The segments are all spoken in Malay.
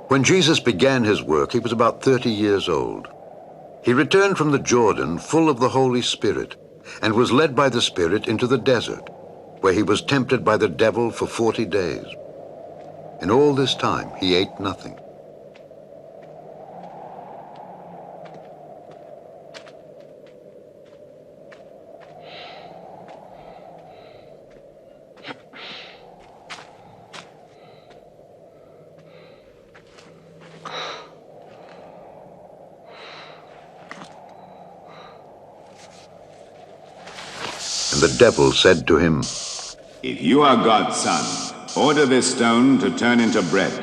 When Jesus began his work, he was about 30 years old. He returned from the Jordan full of the Holy Spirit and was led by the Spirit into the desert, where he was tempted by the devil for 40 days. In all this time, he ate nothing. And the devil said to him, "If you are God's son, order this stone to turn into bread."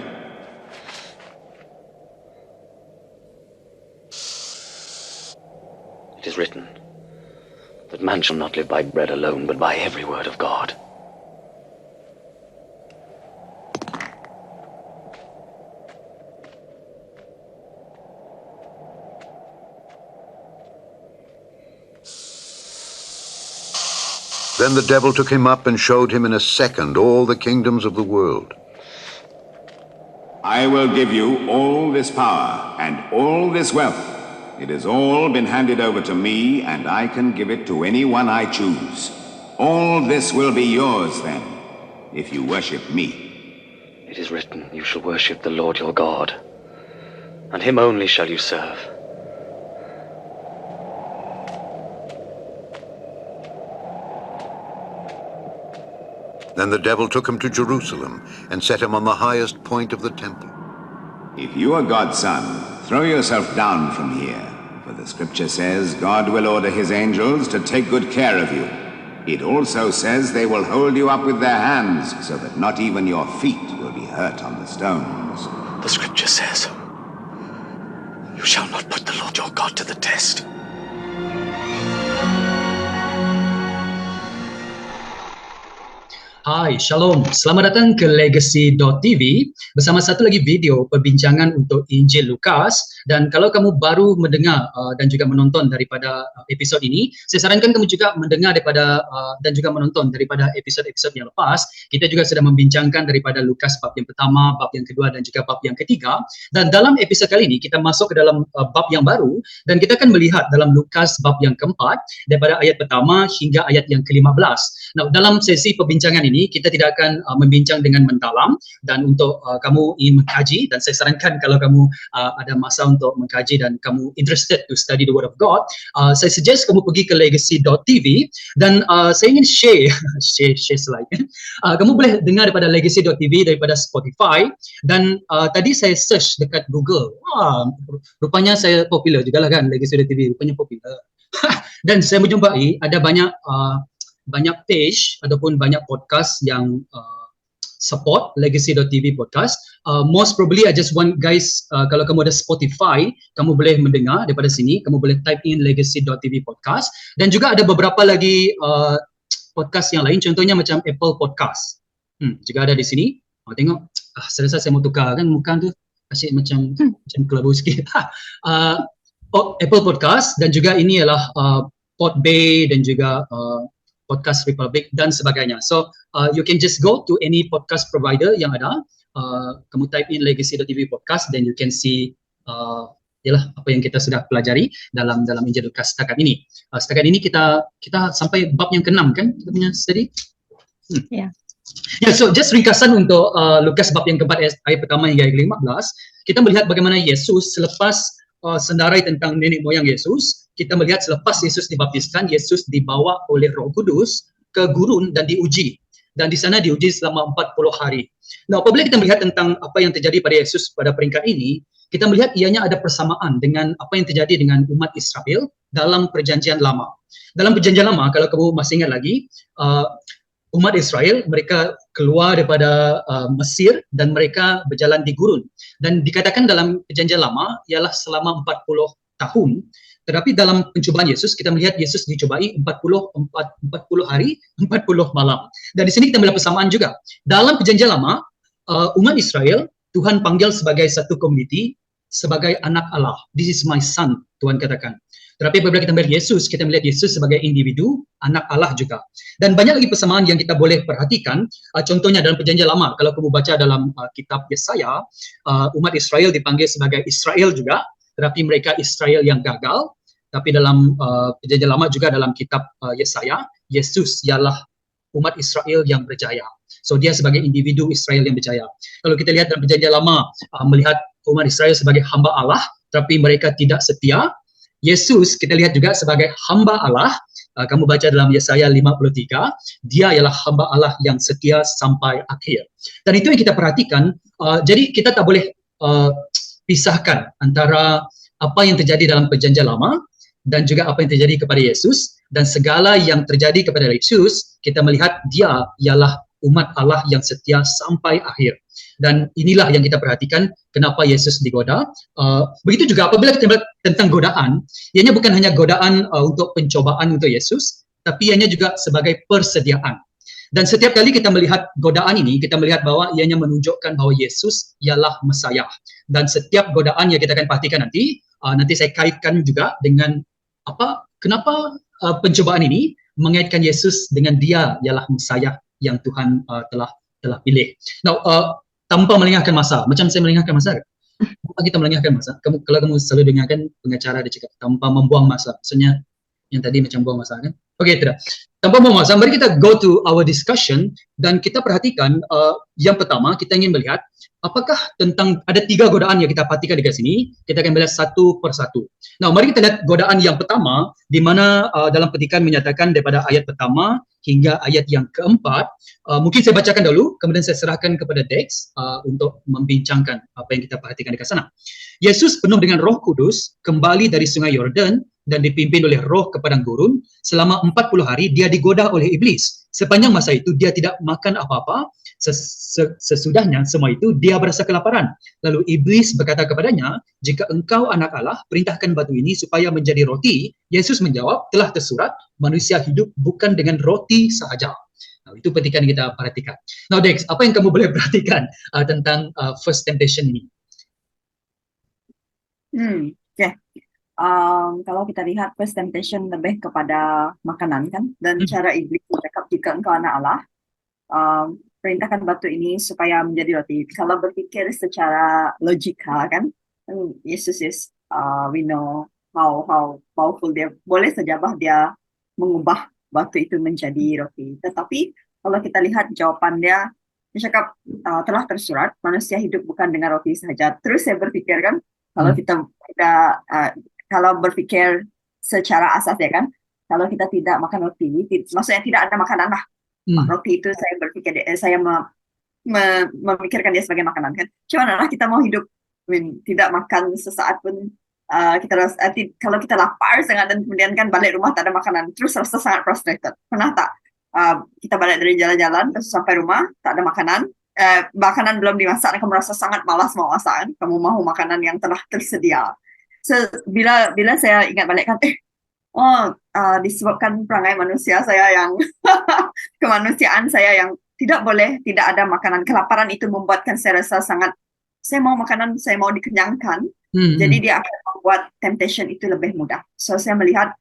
It is written that man shall not live by bread alone, but by every word of God. Then the devil took him up and showed him in a second all the kingdoms of the world. "I will give you all this power and all this wealth. It has all been handed over to me, and I can give it to anyone I choose. All this will be yours then, if you worship me." It is written, you shall worship the Lord your God, and him only shall you serve. Then the devil took him to Jerusalem and set him on the highest point of the temple. "If you are God's son, throw yourself down from here, for the scripture says God will order his angels to take good care of you. It also says they will hold you up with their hands, so that not even your feet will be hurt on the stones." The scripture says, you shall not put the Lord your God to the test. Hai, Shalom. Selamat datang ke Legacy.tv bersama satu lagi video perbincangan untuk Injil Lukas. Dan kalau kamu baru mendengar dan juga menonton daripada episod ini, saya sarankan kamu juga mendengar daripada dan juga menonton daripada episod-episod yang lepas. Kita juga sudah membincangkan daripada Lukas bab yang pertama, bab yang kedua dan juga bab yang ketiga. Dan dalam episod kali ini kita masuk ke dalam bab yang baru dan kita akan melihat dalam Lukas bab yang keempat daripada ayat pertama hingga ayat yang ke-15. Nah, dalam sesi perbincangan ini kita tidak akan membincang dengan mendalam, dan untuk kamu ingin mengkaji, dan saya sarankan kalau kamu ada masa untuk mengkaji dan kamu interested to study the Word of God, saya suggest kamu pergi ke Legacy.tv dan saya ingin share slide. Kamu boleh dengar daripada Legacy.tv daripada Spotify, dan tadi saya search dekat Google. Rupanya saya popular juga lah kan, Legacy.tv rupanya popular. Dan saya menjumpai ada banyak page ataupun banyak podcast yang support Legacy.tv podcast. Most probably I just want guys, kalau kamu ada Spotify, kamu boleh mendengar daripada sini, kamu boleh type in Legacy.tv podcast, dan juga ada beberapa lagi podcast yang lain, contohnya macam Apple Podcast. Juga ada di sini. Tengok, saya rasa saya mau tukar kan muka tu, asyik macam kelabu sikit. Apple Podcast, dan juga ini ialah Podbay dan juga Podcast Republic dan sebagainya. So you can just go to any podcast provider yang ada. Kamu type in Legacy.tv podcast, then you can see ialah apa yang kita sudah pelajari dalam Injil Lukas setakat ini. Setakat ini kita sampai bab yang ke-6 kan kita punya study. Ya. Ya, so just ringkasan untuk Lukas bab yang keempat ayat pertama hingga ayat ke-15. Kita melihat bagaimana Yesus selepas sendarai tentang nenek moyang Yesus, kita melihat selepas Yesus dibaptiskan, Yesus dibawa oleh Roh Kudus ke gurun dan diuji. Dan di sana diuji selama 40 hari. Nah, apabila kita melihat tentang apa yang terjadi pada Yesus pada peringkat ini, kita melihat ianya ada persamaan dengan apa yang terjadi dengan umat Israel dalam Perjanjian Lama. Dalam Perjanjian Lama, kalau kamu masih ingat lagi, umat Israel, mereka keluar daripada Mesir dan mereka berjalan di gurun. Dan dikatakan dalam Perjanjian Lama ialah selama 40 tahun. Tetapi dalam pencubaan Yesus, kita melihat Yesus dicubai 40 hari, 40 malam. Dan di sini kita melihat persamaan juga. Dalam Perjanjian Lama, umat Israel, Tuhan panggil sebagai satu komuniti, sebagai anak Allah. This is my son, Tuhan katakan. Tetapi apabila kita melihat Yesus sebagai individu, anak Allah juga. Dan banyak lagi persamaan yang kita boleh perhatikan. Contohnya dalam Perjanjian Lama, kalau kamu baca dalam kitab Yesaya, umat Israel dipanggil sebagai Israel juga, tetapi mereka Israel yang gagal. Tapi dalam Perjanjian Lama juga dalam kitab Yesaya, Yesus ialah umat Israel yang berjaya. So dia sebagai individu Israel yang berjaya. Kalau kita lihat dalam Perjanjian Lama, melihat umat Israel sebagai hamba Allah, tapi mereka tidak setia. Yesus kita lihat juga sebagai hamba Allah. Kamu baca dalam Yesaya 53, dia ialah hamba Allah yang setia sampai akhir. Dan itu yang kita perhatikan. Jadi kita tak boleh pisahkan antara apa yang terjadi dalam Perjanjian Lama dan juga apa yang terjadi kepada Yesus, dan segala yang terjadi kepada Yesus, kita melihat dia ialah umat Allah yang setia sampai akhir. Dan inilah yang kita perhatikan kenapa Yesus digoda. Begitu juga apabila kita melihat tentang godaan, ianya bukan hanya godaan untuk pencobaan untuk Yesus, tapi ianya juga sebagai persediaan. Dan setiap kali kita melihat godaan ini, kita melihat bahwa ianya menunjukkan bahwa Yesus ialah Mesias. Dan setiap godaan yang kita akan perhatikan nanti saya kaitkan juga dengan kenapa pencobaan ini mengaitkan Yesus dengan dia ialah Mesias yang Tuhan telah pilih. Now, tanpa melengahkan masa, macam saya melengahkan masa, tanpa kita melengahkan masa, kalau kamu selalu dengarkan pengacara dia cakap tanpa membuang masa, maksudnya yang tadi macam buang masa kan? Okey, tidak. Tanpa membuang masa, mari kita go to our discussion dan kita perhatikan yang pertama kita ingin melihat apakah tentang ada 3 godaan yang kita perhatikan dekat sini. Kita akan melihat satu persatu. Nah, mari kita lihat godaan yang pertama di mana dalam petikan menyatakan daripada ayat pertama hingga ayat yang keempat. Mungkin saya bacakan dulu, kemudian saya serahkan kepada Dex untuk membincangkan apa yang kita perhatikan dekat sana. Yesus penuh dengan Roh Kudus kembali dari Sungai Yordan dan dipimpin oleh Roh ke padang gurun. Selama 40 hari dia digoda oleh iblis. Sepanjang masa itu dia tidak makan apa-apa. Sesudahnya semua itu dia berasa kelaparan. Lalu iblis berkata kepadanya, jika engkau anak Allah, perintahkan batu ini supaya menjadi roti. Yesus menjawab, telah tersurat, manusia hidup bukan dengan roti sahaja. Nah, itu petikan kita perhatikan. Now Dex, apa yang kamu boleh perhatikan tentang first temptation ini? Okay. Kalau kita lihat first temptation lebih kepada makanan kan, dan cara iblis bercakap jika engkau anak Allah, perintahkan batu ini supaya menjadi roti. Kalau berfikir secara logika kan, Yesus is we know how powerful dia. Boleh saja dia mengubah batu itu menjadi roti. Tetapi kalau kita lihat jawapan dia cakap telah tersurat manusia hidup bukan dengan roti sahaja. Terus saya berfikir kan, kalau kita kalau berfikir secara asas ya kan, kalau kita tidak makan roti, maksudnya tidak ada makanan lah. Roti itu saya berfikir, saya memikirkan dia sebagai makanan kan. Cuma kita mau hidup tidak makan sesaat pun, kalau kita lapar sangat dan kemudian kan balik rumah tak ada makanan, terus rasa sangat frustrated. Pernah tak kita balik dari jalan-jalan terus sampai rumah tak ada makanan, makanan belum dimasak dan kamu rasa sangat malas mau masak kan? Kamu mahu makanan yang telah tersedia. So, bila saya ingat balik kan, disebabkan perangai manusia saya yang kemanusiaan saya yang tidak ada makanan. Kelaparan itu membuatkan saya rasa sangat, saya mau makanan, saya mau dikenyangkan. Jadi dia akan membuat temptation itu lebih mudah. So saya melihat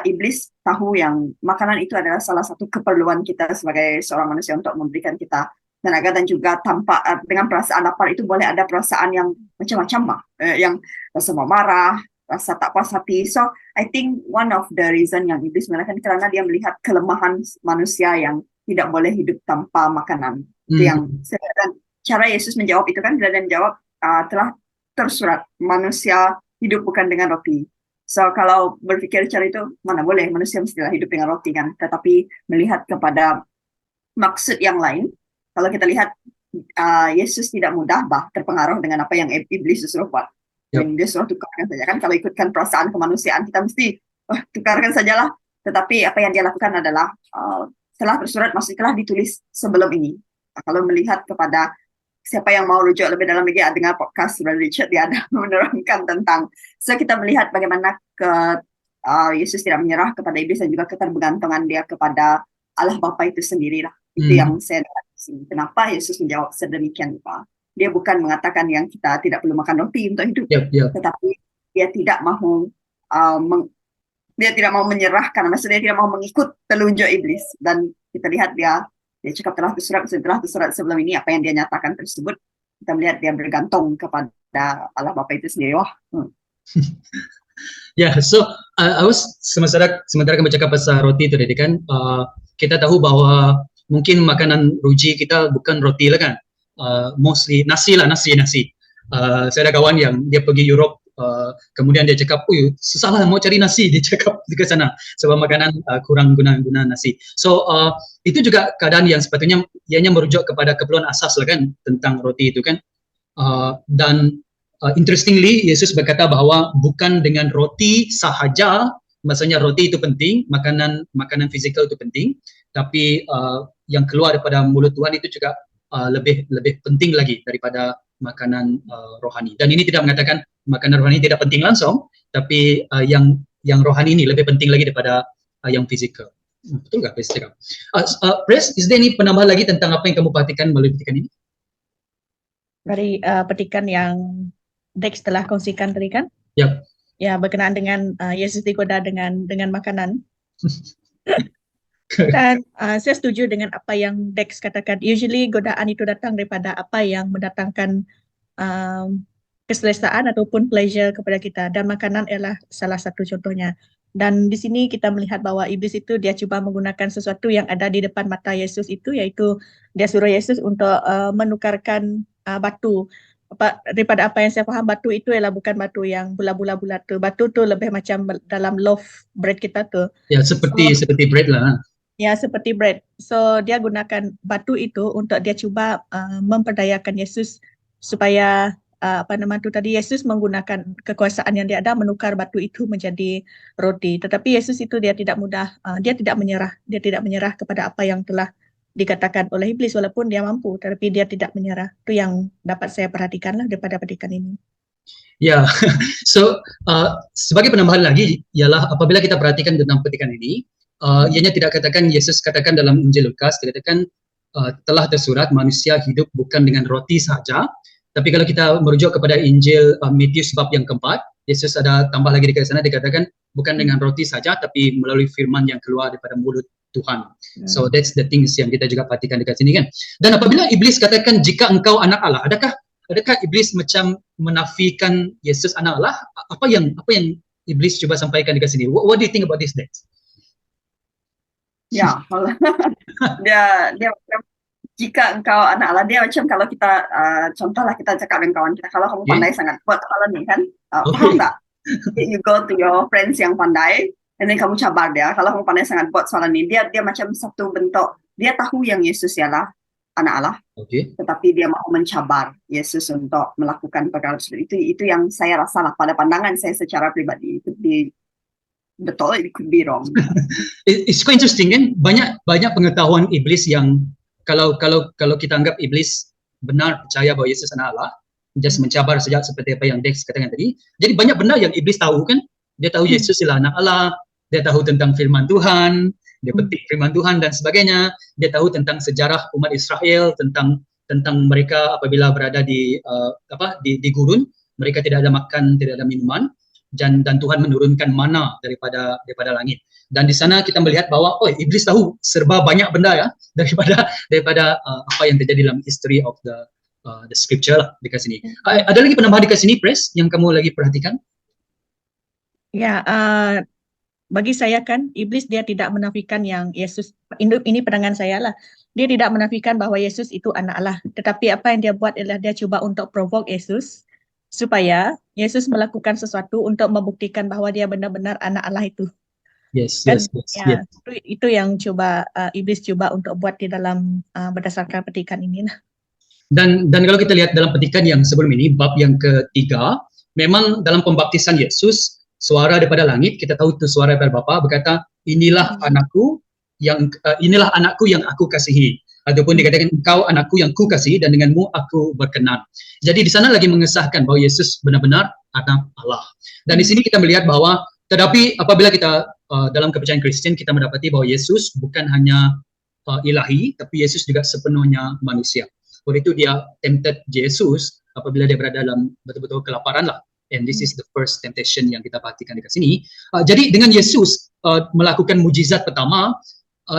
iblis tahu yang makanan itu adalah salah satu keperluan kita sebagai seorang manusia untuk memberikan kita tenaga, dan juga tanpa dengan perasaan lapar itu boleh ada perasaan yang macam-macam yang rasa mau marah, rasa tak puas hati. So I think one of the reason yang iblis melakukan kerana dia melihat kelemahan manusia yang tidak boleh hidup tanpa makanan. Itu yang dan cara Yesus menjawab itu kan, dan jawab telah tersurat manusia hidup bukan dengan roti. So kalau berpikir cara itu, mana boleh manusia mestilah hidup dengan roti kan, tetapi melihat kepada maksud yang lain. Kalau kita lihat Yesus tidak mudah terpengaruh dengan apa yang iblis suruh buat. Dia suruh tukarkan saja kan. Kalau ikutkan perasaan kemanusiaan kita mesti tukarkan sajalah. Tetapi apa yang dia lakukan adalah telah tersurat, maksudnya telah ditulis sebelum ini. Kalau melihat kepada siapa yang mau rujuk lebih dalam lagi dengar podcast Brother Richard, dia ada menerangkan tentang. So kita melihat bagaimana Yesus tidak menyerah kepada iblis dan juga ketergantungan dia kepada Allah Bapa itu sendirilah. Itu yang saya lihat. Kenapa Yesus menjawab sedemikian rupa? Dia bukan mengatakan yang kita tidak perlu makan roti untuk hidup, tetapi dia tidak mahu dia tidak mau menyerahkan, maksudnya dia tidak mau mengikut telunjuk iblis. Dan kita lihat dia cakap setelah surat sebelum ini, apa yang dia nyatakan tersebut, kita melihat dia bergantung kepada Allah Bapa itu sendiri. Ya, so sementara kamu cakap pasal roti itu tadi kan, kita tahu bahwa mungkin makanan ruji kita bukan roti lah kan, mostly nasi. Saya ada kawan yang dia pergi Europe, kemudian dia cakap, susah lah mau cari nasi, dia cakap ke sana sebab makanan kurang guna nasi. So itu juga keadaan yang sepatutnya ianya merujuk kepada keperluan asas lah kan tentang roti itu kan. Dan interestingly, Yesus berkata bahwa bukan dengan roti sahaja, maksudnya roti itu penting, makanan fizikal itu penting, tapi yang keluar daripada mulut Tuhan itu juga lebih penting lagi daripada makanan rohani. Dan ini tidak mengatakan makanan rohani tidak penting langsung, tapi yang rohani ini lebih penting lagi daripada yang fizikal. Betul nggak, Pres? Pres, is there any penambahan lagi tentang apa yang kamu perhatikan melalui petikan ini? Dari petikan yang Dex telah kongsikan tadi kan? Yep. Ya, berkenaan dengan Yesus digoda dengan makanan. Dan saya setuju dengan apa yang Dex katakan. Usually godaan itu datang daripada apa yang mendatangkan keselesaan ataupun pleasure kepada kita. Dan makanan adalah salah satu contohnya. Dan di sini kita melihat bahwa iblis itu dia cuba menggunakan sesuatu yang ada di depan mata Yesus itu, yaitu dia suruh Yesus untuk menukarkan batu. Daripada apa yang saya faham, batu itu adalah bukan batu yang bulat-bulat tu. Batu tu lebih macam dalam loaf bread kita tu. Ya, seperti bread lah. Ya, seperti bread. So dia gunakan batu itu untuk dia cuba memperdayakan Yesus supaya Yesus menggunakan kekuasaan yang dia ada menukar batu itu menjadi roti. Tetapi Yesus itu dia tidak mudah, dia tidak menyerah kepada apa yang telah dikatakan oleh iblis, walaupun dia mampu, tetapi dia tidak menyerah. Itu yang dapat saya perhatikan lah daripada petikan ini. Ya, so sebagai penambahan lagi ialah apabila kita perhatikan tentang petikan ini, ianya tidak katakan, Yesus katakan dalam Injil Lukas, dikatakan telah tersurat manusia hidup bukan dengan roti saja. Tapi kalau kita merujuk kepada Injil Matius bab yang keempat, Yesus ada tambah lagi di sana, dikatakan bukan dengan roti saja, tapi melalui firman yang keluar daripada mulut Tuhan. So that's the things yang kita juga perhatikan dekat sini kan. Dan apabila iblis katakan jika engkau anak Allah, adakah iblis macam menafikan Yesus anak Allah? Apa yang iblis cuba sampaikan dekat sini? What do you think about this, Dex? Ya, dia jika engkau anak Allah, dia macam kalau kita contohlah kita cakap dengan kawan kita, kalau kamu pandai sangat buat soalan ni kan, paham tak? You go to your friends yang pandai, and then kamu cabar dia. Kalau kamu pandai sangat buat soalan ni, dia macam satu bentuk, dia tahu yang Yesus ialah anak Allah, tetapi dia mahu mencabar Yesus untuk melakukan perkara tersebut. Itu yang saya rasa lah pada pandangan saya secara pribadi. Betul, it could be wrong. It's quite interesting kan, banyak pengetahuan iblis yang kalau kita anggap iblis benar percaya bahwa Yesus anak Allah, just mencabar saja seperti apa yang Dex katakan tadi. Jadi banyak benda yang iblis tahu kan. Dia tahu Yesus ialah anak Allah, dia tahu tentang firman Tuhan, dia petik firman Tuhan dan sebagainya. Dia tahu tentang sejarah umat Israel, tentang mereka apabila berada di gurun, mereka tidak ada makan, tidak ada minuman, dan Tuhan menurunkan mana daripada langit. Dan di sana kita melihat bahwa iblis tahu serba banyak benda ya daripada apa yang terjadi dalam history of the scripture lah dekat sini. Ada lagi penambahan dekat sini, Pres, yang kamu lagi perhatikan? Ya, bagi saya kan iblis dia tidak menafikan yang Yesus, ini pandangan saya lah, dia tidak menafikan bahwa Yesus itu anak Allah, tetapi apa yang dia buat adalah dia cuba untuk provoke Yesus supaya Yesus melakukan sesuatu untuk membuktikan bahwa dia benar-benar anak Allah itu. Yes. Itu yang iblis cuba untuk buat di dalam berdasarkan petikan ini. Dan kalau kita lihat dalam petikan yang sebelum ini, bab yang ketiga, memang dalam pembaptisan Yesus, suara daripada langit, kita tahu itu suara daripada Bapa berkata, inilah anakku yang aku kasihi. Ataupun dikatakan, engkau anakku yang ku kasihi dan denganmu aku berkenan. Jadi di sana lagi mengesahkan bahwa Yesus benar-benar anak Allah. Dan di sini kita melihat bahwa, tetapi apabila kita dalam kepercayaan Kristen, kita mendapati bahwa Yesus bukan hanya ilahi, tapi Yesus juga sepenuhnya manusia. Oleh itu dia tempted Yesus apabila dia berada dalam betul-betul kelaparan lah. And this is the first temptation yang kita perhatikan dekat sini. Jadi dengan Yesus melakukan mujizat pertama,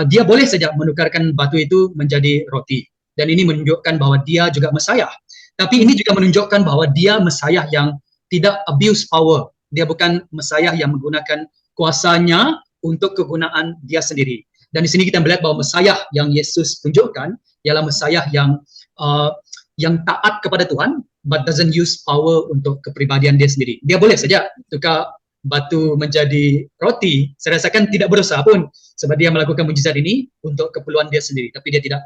dia boleh saja menukarkan batu itu menjadi roti. Dan ini menunjukkan bahwa dia juga Mesiah. Tapi ini juga menunjukkan bahwa dia Mesiah yang tidak abuse power. Dia bukan Mesiah yang menggunakan kuasanya untuk kegunaan dia sendiri. Dan di sini kita melihat bahwa Mesiah yang Yesus tunjukkan ialah Mesiah yang taat kepada Tuhan, but doesn't use power untuk kepribadian dia sendiri. Dia boleh saja tukar batu menjadi roti. Saya rasakan tidak berdosa pun sebab dia melakukan mujizat ini untuk keperluan dia sendiri, tapi dia tidak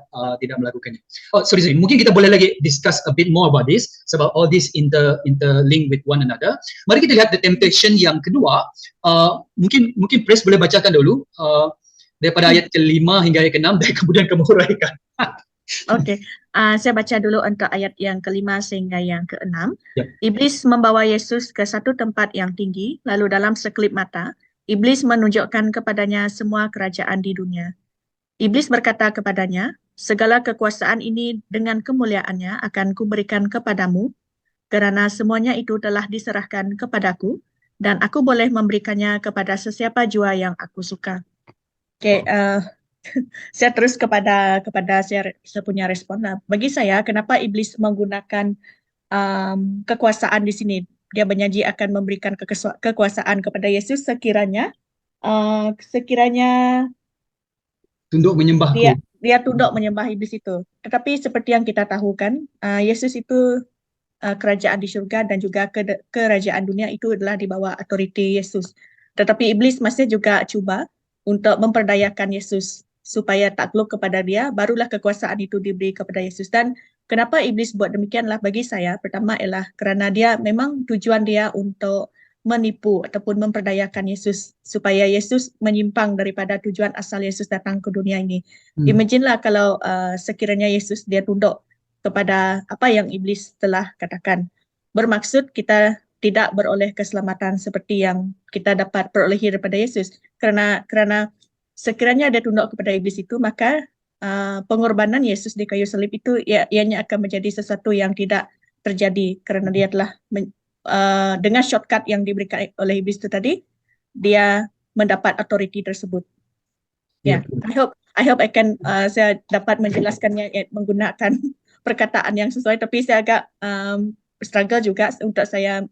melakukannya. Oh, sorry. Mungkin kita boleh lagi discuss a bit more about this sebab all this interlink with one another. Mari kita lihat the temptation yang kedua. Mungkin Pres boleh bacakan dulu daripada ayat ke-5 hingga ayat ke-6 dan kemudian kamu huraikan. Okey, saya baca dulu untuk ayat yang ke-5 sehingga yang ke-6. Ya. Iblis membawa Yesus ke satu tempat yang tinggi, lalu dalam sekelip mata, Iblis menunjukkan kepadanya semua kerajaan di dunia. Iblis berkata kepadanya, segala kekuasaan ini dengan kemuliaannya akan kuberikan kepadamu, kerana semuanya itu telah diserahkan kepadaku, dan aku boleh memberikannya kepada sesiapa jua yang aku suka. Okey, saya terus kepada saya punya respon. Bagi saya, kenapa iblis menggunakan kekuasaan di sini? Dia berjanji akan memberikan kekuasaan kepada Yesus sekiranya Tunduk menyembahku. Dia tunduk menyembah iblis itu. Tetapi seperti yang kita tahu kan, Yesus itu kerajaan di syurga dan juga kerajaan dunia itu adalah di bawah autoriti Yesus. Tetapi iblis masih juga cuba untuk memperdayakan Yesus supaya takluk kepada dia, barulah kekuasaan itu diberi kepada Yesus. Dan kenapa iblis buat demikianlah bagi saya, pertama ialah kerana dia memang tujuan dia untuk menipu ataupun memperdayakan Yesus supaya Yesus menyimpang daripada tujuan asal Yesus datang ke dunia ini. Imagine-lah kalau sekiranya Yesus dia tunduk kepada apa yang iblis telah katakan. Bermaksud kita tidak beroleh keselamatan seperti yang kita dapat perolehi daripada Yesus. Kerana sekiranya dia tunduk kepada iblis itu, maka pengorbanan Yesus di kayu salib itu ianya akan menjadi sesuatu yang tidak terjadi kerana dia telah dengan shortcut yang diberikan oleh iblis itu tadi, dia mendapat authority tersebut. Ya, I hope saya dapat menjelaskannya menggunakan perkataan yang sesuai, tapi saya agak struggle juga untuk saya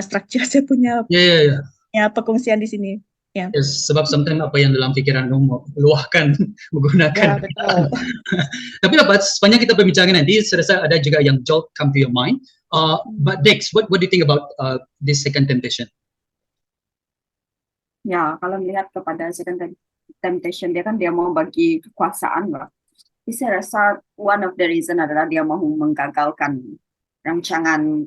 structure saya punya perkongsian di sini. Ya. Yes, sebab sometimes apa yang dalam fikiran meluahkan menggunakan. Betul. Tapi dapat sepanjang kita berbincang nanti, saya rasa ada juga yang jolt come to your mind. But Dex, what do you think about this second temptation? Ya, kalau melihat kepada second temptation, dia kan dia mau bagi kekuasaan lah. Jadi saya rasa one of the reason adalah dia mau menggagalkan rancangan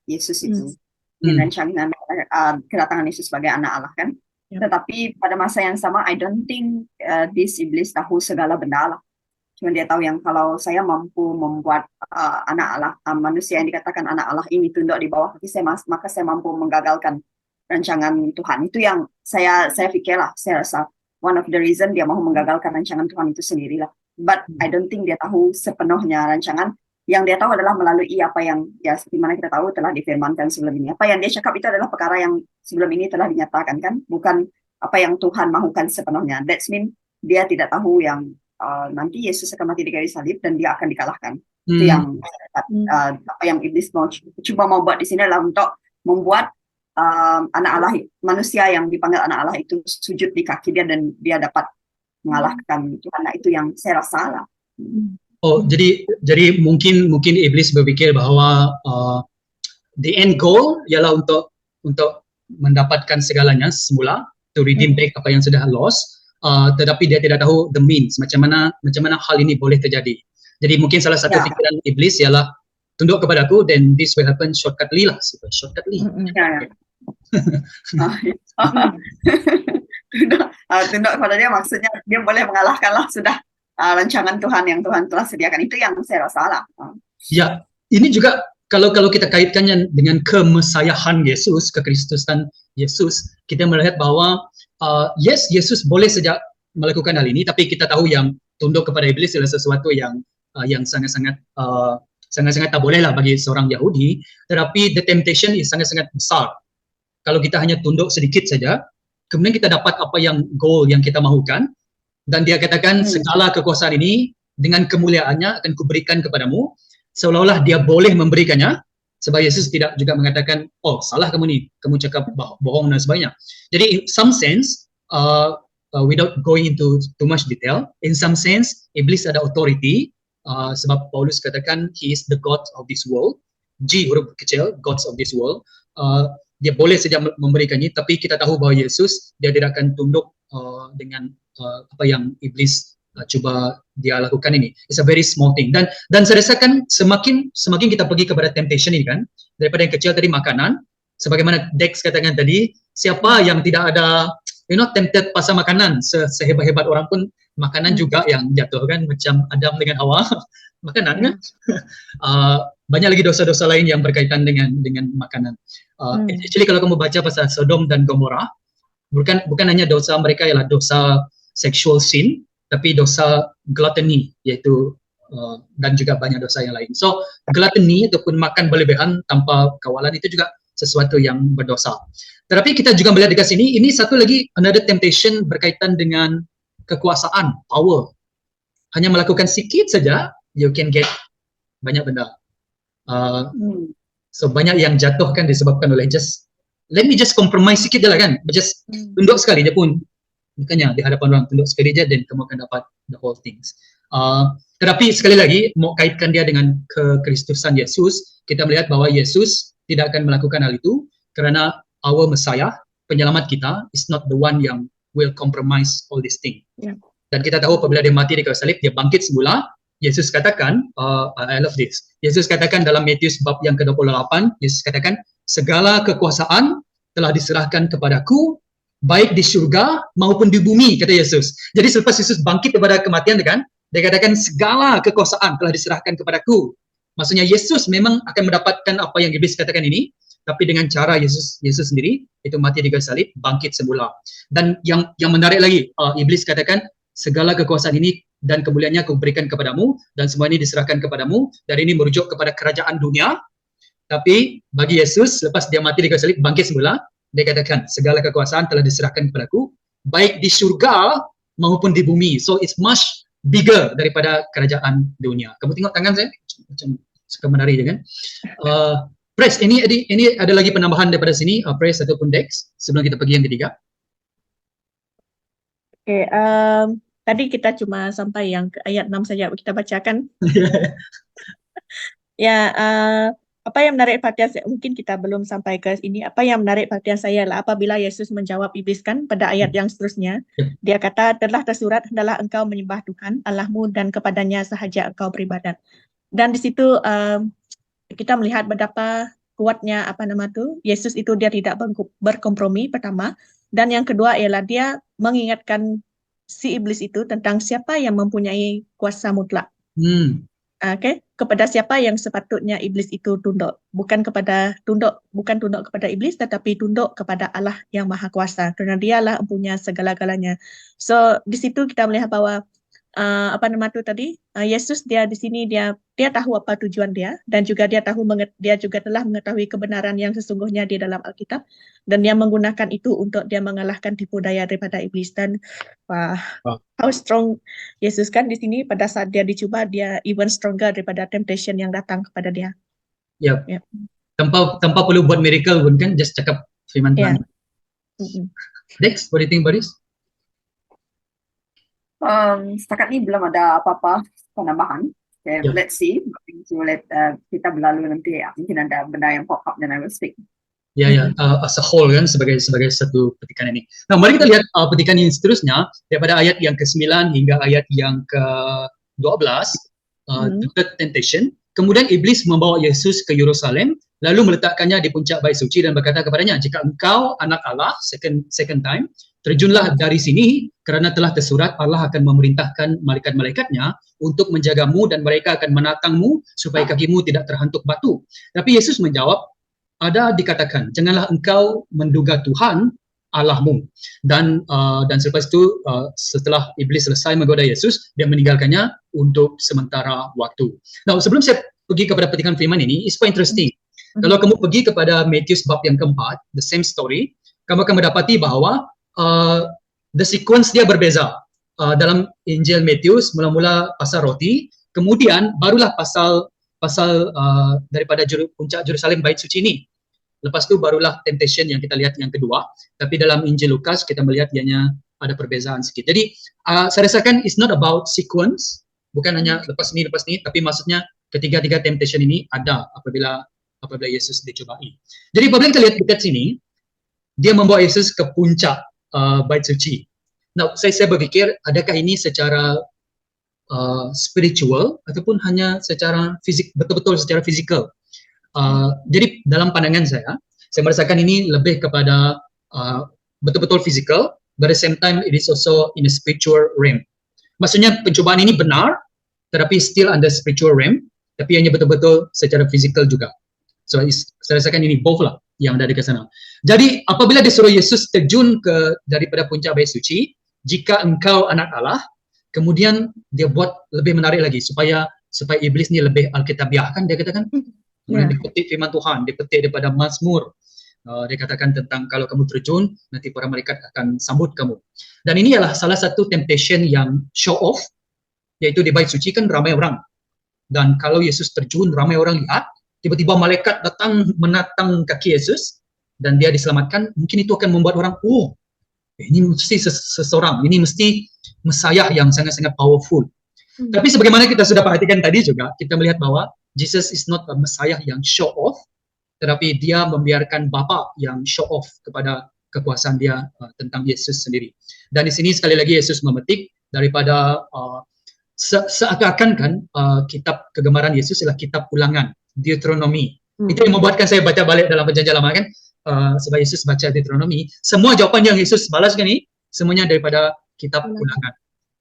Yesus itu. Rancangan kedatangan Yesus sebagai anak Allah kan. Tetapi pada masa yang sama, I don't think this iblis tahu segala benda Allah. Cuma dia tahu yang kalau saya mampu membuat anak Allah, manusia yang dikatakan anak Allah ini tunduk di bawah kaki saya, maka saya mampu menggagalkan rancangan Tuhan. Itu yang saya fikirlah, saya rasa one of the reason dia mau menggagalkan rancangan Tuhan itu sendirilah. But I don't think dia tahu sepenuhnya rancangan. Yang dia tahu adalah melalui apa yang ya seperti mana kita tahu telah difirmankan sebelum ini. Apa yang dia cakap itu adalah perkara yang sebelum ini telah dinyatakan kan, bukan apa yang Tuhan mahukan sepenuhnya. That's mean dia tidak tahu yang nanti Yesus akan mati di kayu salib dan dia akan dikalahkan. Itu yang apa yang iblis mau buat di sini adalah untuk membuat anak Allah, manusia yang dipanggil anak Allah itu sujud di kaki dia dan dia dapat mengalahkan Tuhan. Nah, itu yang saya rasa lah. Oh, jadi mungkin iblis berfikir bahwa the end goal ialah untuk mendapatkan segalanya semula, to redeem back apa yang sudah lost, tetapi dia tidak tahu the means, macam mana hal ini boleh terjadi. Jadi mungkin salah satu fikiran iblis ialah tunduk kepadaku, then this will happen shortcutly lah, shortcutly. Tunduk kepada dia maksudnya dia boleh mengalahkanlah sudah rancangan Tuhan yang Tuhan telah sediakan. Itu yang saya rasa lah. Ya, ini juga kalau kita kaitkannya dengan kemesayahan Yesus, kekristusan Yesus, kita melihat bahwa yes, Yesus boleh saja melakukan hal ini, tapi kita tahu yang tunduk kepada iblis adalah sesuatu yang sangat-sangat sangat-sangat tak boleh lah bagi seorang Yahudi, tetapi the temptation is sangat-sangat besar. Kalau kita hanya tunduk sedikit saja, kemudian kita dapat apa yang goal yang kita mahukan, dan dia katakan segala kekuasaan ini dengan kemuliaannya akan kuberikan kepadamu, seolah-olah dia boleh memberikannya, sebab Yesus tidak juga mengatakan, oh salah kamu ni, kamu cakap bohong dan sebagainya. Jadi in some sense, without going into too much detail, in some sense, iblis ada authority, sebab Paulus katakan he is the god of this world, G huruf kecil, gods of this world. Dia boleh saja memberikannya, tapi kita tahu bahawa Yesus dia tidak akan tunduk dengan apa yang iblis cuba dia lakukan ini. It's a very small thing. Dan saya rasakan semakin kita pergi kepada temptation ini kan, daripada yang kecil tadi makanan, sebagaimana Dex katakan tadi, siapa yang tidak ada tempted pasal makanan, sehebat-hebat orang pun makanan juga yang jatuh kan, macam Adam dengan Hawa makanan kan. Banyak lagi dosa-dosa lain yang berkaitan dengan makanan. Actually kalau kamu baca pasal Sodom dan Gomora, bukan hanya dosa mereka ialah dosa sexual sin, tapi dosa gluttony, yaitu dan juga banyak dosa yang lain. So gluttony ataupun makan berlebihan tanpa kawalan itu juga sesuatu yang berdosa. Tetapi kita juga melihat dekat sini, ini satu lagi another temptation berkaitan dengan kekuasaan, power. Hanya melakukan sikit saja, you can get banyak benda. So banyak yang jatuh kan disebabkan oleh let me just compromise sikit je lah kan, just tunduk sekali je pun, bukannya di hadapan orang tunduk sekali je, dan kamu akan dapat the whole things. Tetapi sekali lagi, mau kaitkan dia dengan kekristusan Yesus, kita melihat bahawa Yesus tidak akan melakukan hal itu, kerana our Messiah, penyelamat kita, is not the one yang will compromise all this thing. Dan kita tahu apabila dia mati di kayu salib, dia bangkit semula. Yesus katakan, I love this, Yesus katakan dalam Matius bab yang ke-28, Yesus katakan, segala kekuasaan telah diserahkan kepadaku, baik di syurga maupun di bumi, kata Yesus. Jadi selepas Yesus bangkit daripada kematian kan, dia katakan segala kekuasaan telah diserahkan kepadaku. Maksudnya Yesus memang akan mendapatkan apa yang iblis katakan ini, tapi dengan cara Yesus sendiri, itu mati di kayu salib, bangkit semula. Dan yang menarik lagi, iblis katakan segala kekuasaan ini dan kemuliaannya aku berikan kepadamu, dan semua ini diserahkan kepadamu, dan ini merujuk kepada kerajaan dunia. Tapi bagi Yesus, lepas dia mati di kayu salib, bangkit semula, dia katakan segala kekuasaan telah diserahkan kepadaku, baik di syurga maupun di bumi. So it's much bigger daripada kerajaan dunia. Kamu tengok tangan saya, macam suka menari je kan. Pres, ini ada lagi penambahan daripada sini, Pres ataupun Dex, sebelum kita pergi yang ketiga. Okay, tadi kita cuma sampai yang ke ayat 6 saja kita bacakan. Ya, apa yang menarik perhatian saya, mungkin kita belum sampai ke ini, apa yang menarik perhatian saya adalah apabila Yesus menjawab iblis kan pada ayat yang seterusnya, dia kata, telah tersurat, hendaklah engkau menyembah Tuhan Allahmu dan kepadanya sahaja engkau beribadat. Dan di situ kita melihat betapa kuatnya Yesus itu dia tidak berkompromi pertama, dan yang kedua ialah dia mengingatkan si iblis itu tentang siapa yang mempunyai kuasa mutlak. Kepada siapa yang sepatutnya iblis itu tunduk, bukan tunduk kepada iblis, tetapi tunduk kepada Allah yang Maha Kuasa, kerana dialah punya segala-galanya. So di situ kita melihat bahwa Yesus dia di sini dia tahu apa tujuan dia, dan juga dia juga telah mengetahui kebenaran yang sesungguhnya di dalam Alkitab, dan dia menggunakan itu untuk dia mengalahkan tipu daya daripada iblis. Dan how strong Yesus kan di sini, pada saat dia dicuba, dia even stronger daripada temptation yang datang kepada dia. Tanpa perlu buat miracle pun kan, just cakap firman Tuhan. Dex, what do you think about this? Setakat ni belum ada apa-apa penambahan. Let's see. Kita berlalu nanti, mungkin ada benda yang pop up dan I will speak. As a whole kan, sebagai satu petikan ini. Nah, mari kita lihat petikan yang seterusnya, daripada ayat yang ke-9 hingga ayat yang ke-12, the third temptation. Kemudian iblis membawa Yesus ke Yerusalem, lalu meletakkannya di puncak bait suci dan berkata kepadanya, jika engkau anak Allah, second time, terjunlah dari sini, kerana telah tersurat Allah akan memerintahkan malaikat-malaikatnya untuk menjagamu dan mereka akan menatangmu supaya kakimu tidak terhantuk batu. Tapi Yesus menjawab, ada dikatakan, janganlah engkau menduga Tuhan Allahmu. Dan selepas itu, setelah iblis selesai menggoda Yesus, dia meninggalkannya untuk sementara waktu. Nah, sebelum saya pergi kepada petikan firman ini, it's quite interesting. Kalau kamu pergi kepada Matius bab yang keempat, the same story, kamu akan mendapati bahawa the sequence dia berbeza. Dalam Injil Matius mula-mula pasal roti, kemudian barulah pasal daripada puncak Jerusalem bait suci ini. Lepas tu barulah temptation yang kita lihat yang kedua. Tapi dalam Injil Lukas kita melihat ianya ada perbezaan sedikit. Jadi saya rasakan it's not about sequence, bukan hanya lepas ni, tapi maksudnya ketiga-tiga temptation ini ada apabila Yesus dicobai. Jadi apabila kita lihat dekat sini, dia membawa Yesus ke puncak bait suci. Nah, saya berfikir adakah ini secara spiritual ataupun hanya secara betul-betul secara fizikal. Jadi dalam pandangan saya merasakan ini lebih kepada betul-betul fizikal, but at the same time it is also in a spiritual realm. Maksudnya pencubaan ini benar, tetapi still under spiritual realm, tapi hanya betul-betul secara fizikal juga. So saya rasakan ini both lah yang ada di sana. Jadi apabila disuruh Yesus terjun daripada puncak bait suci, jika engkau anak Allah, kemudian dia buat lebih menarik lagi supaya iblis ni lebih alkitabiah, kan dia katakan. Kemudian dipetik firman Tuhan, dipetik daripada Mazmur. Dia katakan tentang kalau kamu terjun, nanti para malaikat akan sambut kamu. Dan ini adalah salah satu temptation yang show off, yaitu di bait suci kan ramai orang. Dan kalau Yesus terjun, ramai orang lihat, tiba-tiba malaikat datang menatang kaki Yesus, dan dia diselamatkan, mungkin itu akan membuat orang, ini mesti seseorang, ini mesti Mesiah yang sangat-sangat powerful. Tapi sebagaimana kita sudah perhatikan tadi juga, kita melihat bahwa Jesus is not a Messiah yang show off, tetapi dia membiarkan Bapa yang show off kepada kekuasaan dia tentang Yesus sendiri. Dan di sini sekali lagi Yesus memetik daripada seakan-akan kan kitab kegemaran Yesus adalah kitab ulangan, Deuteronomy. Itu yang membuatkan saya baca balik dalam Perjanjian Lama kan, sebab Yesus baca Deuteronomy, semua jawapan yang Yesus balaskan ini semuanya daripada kitab ulangan.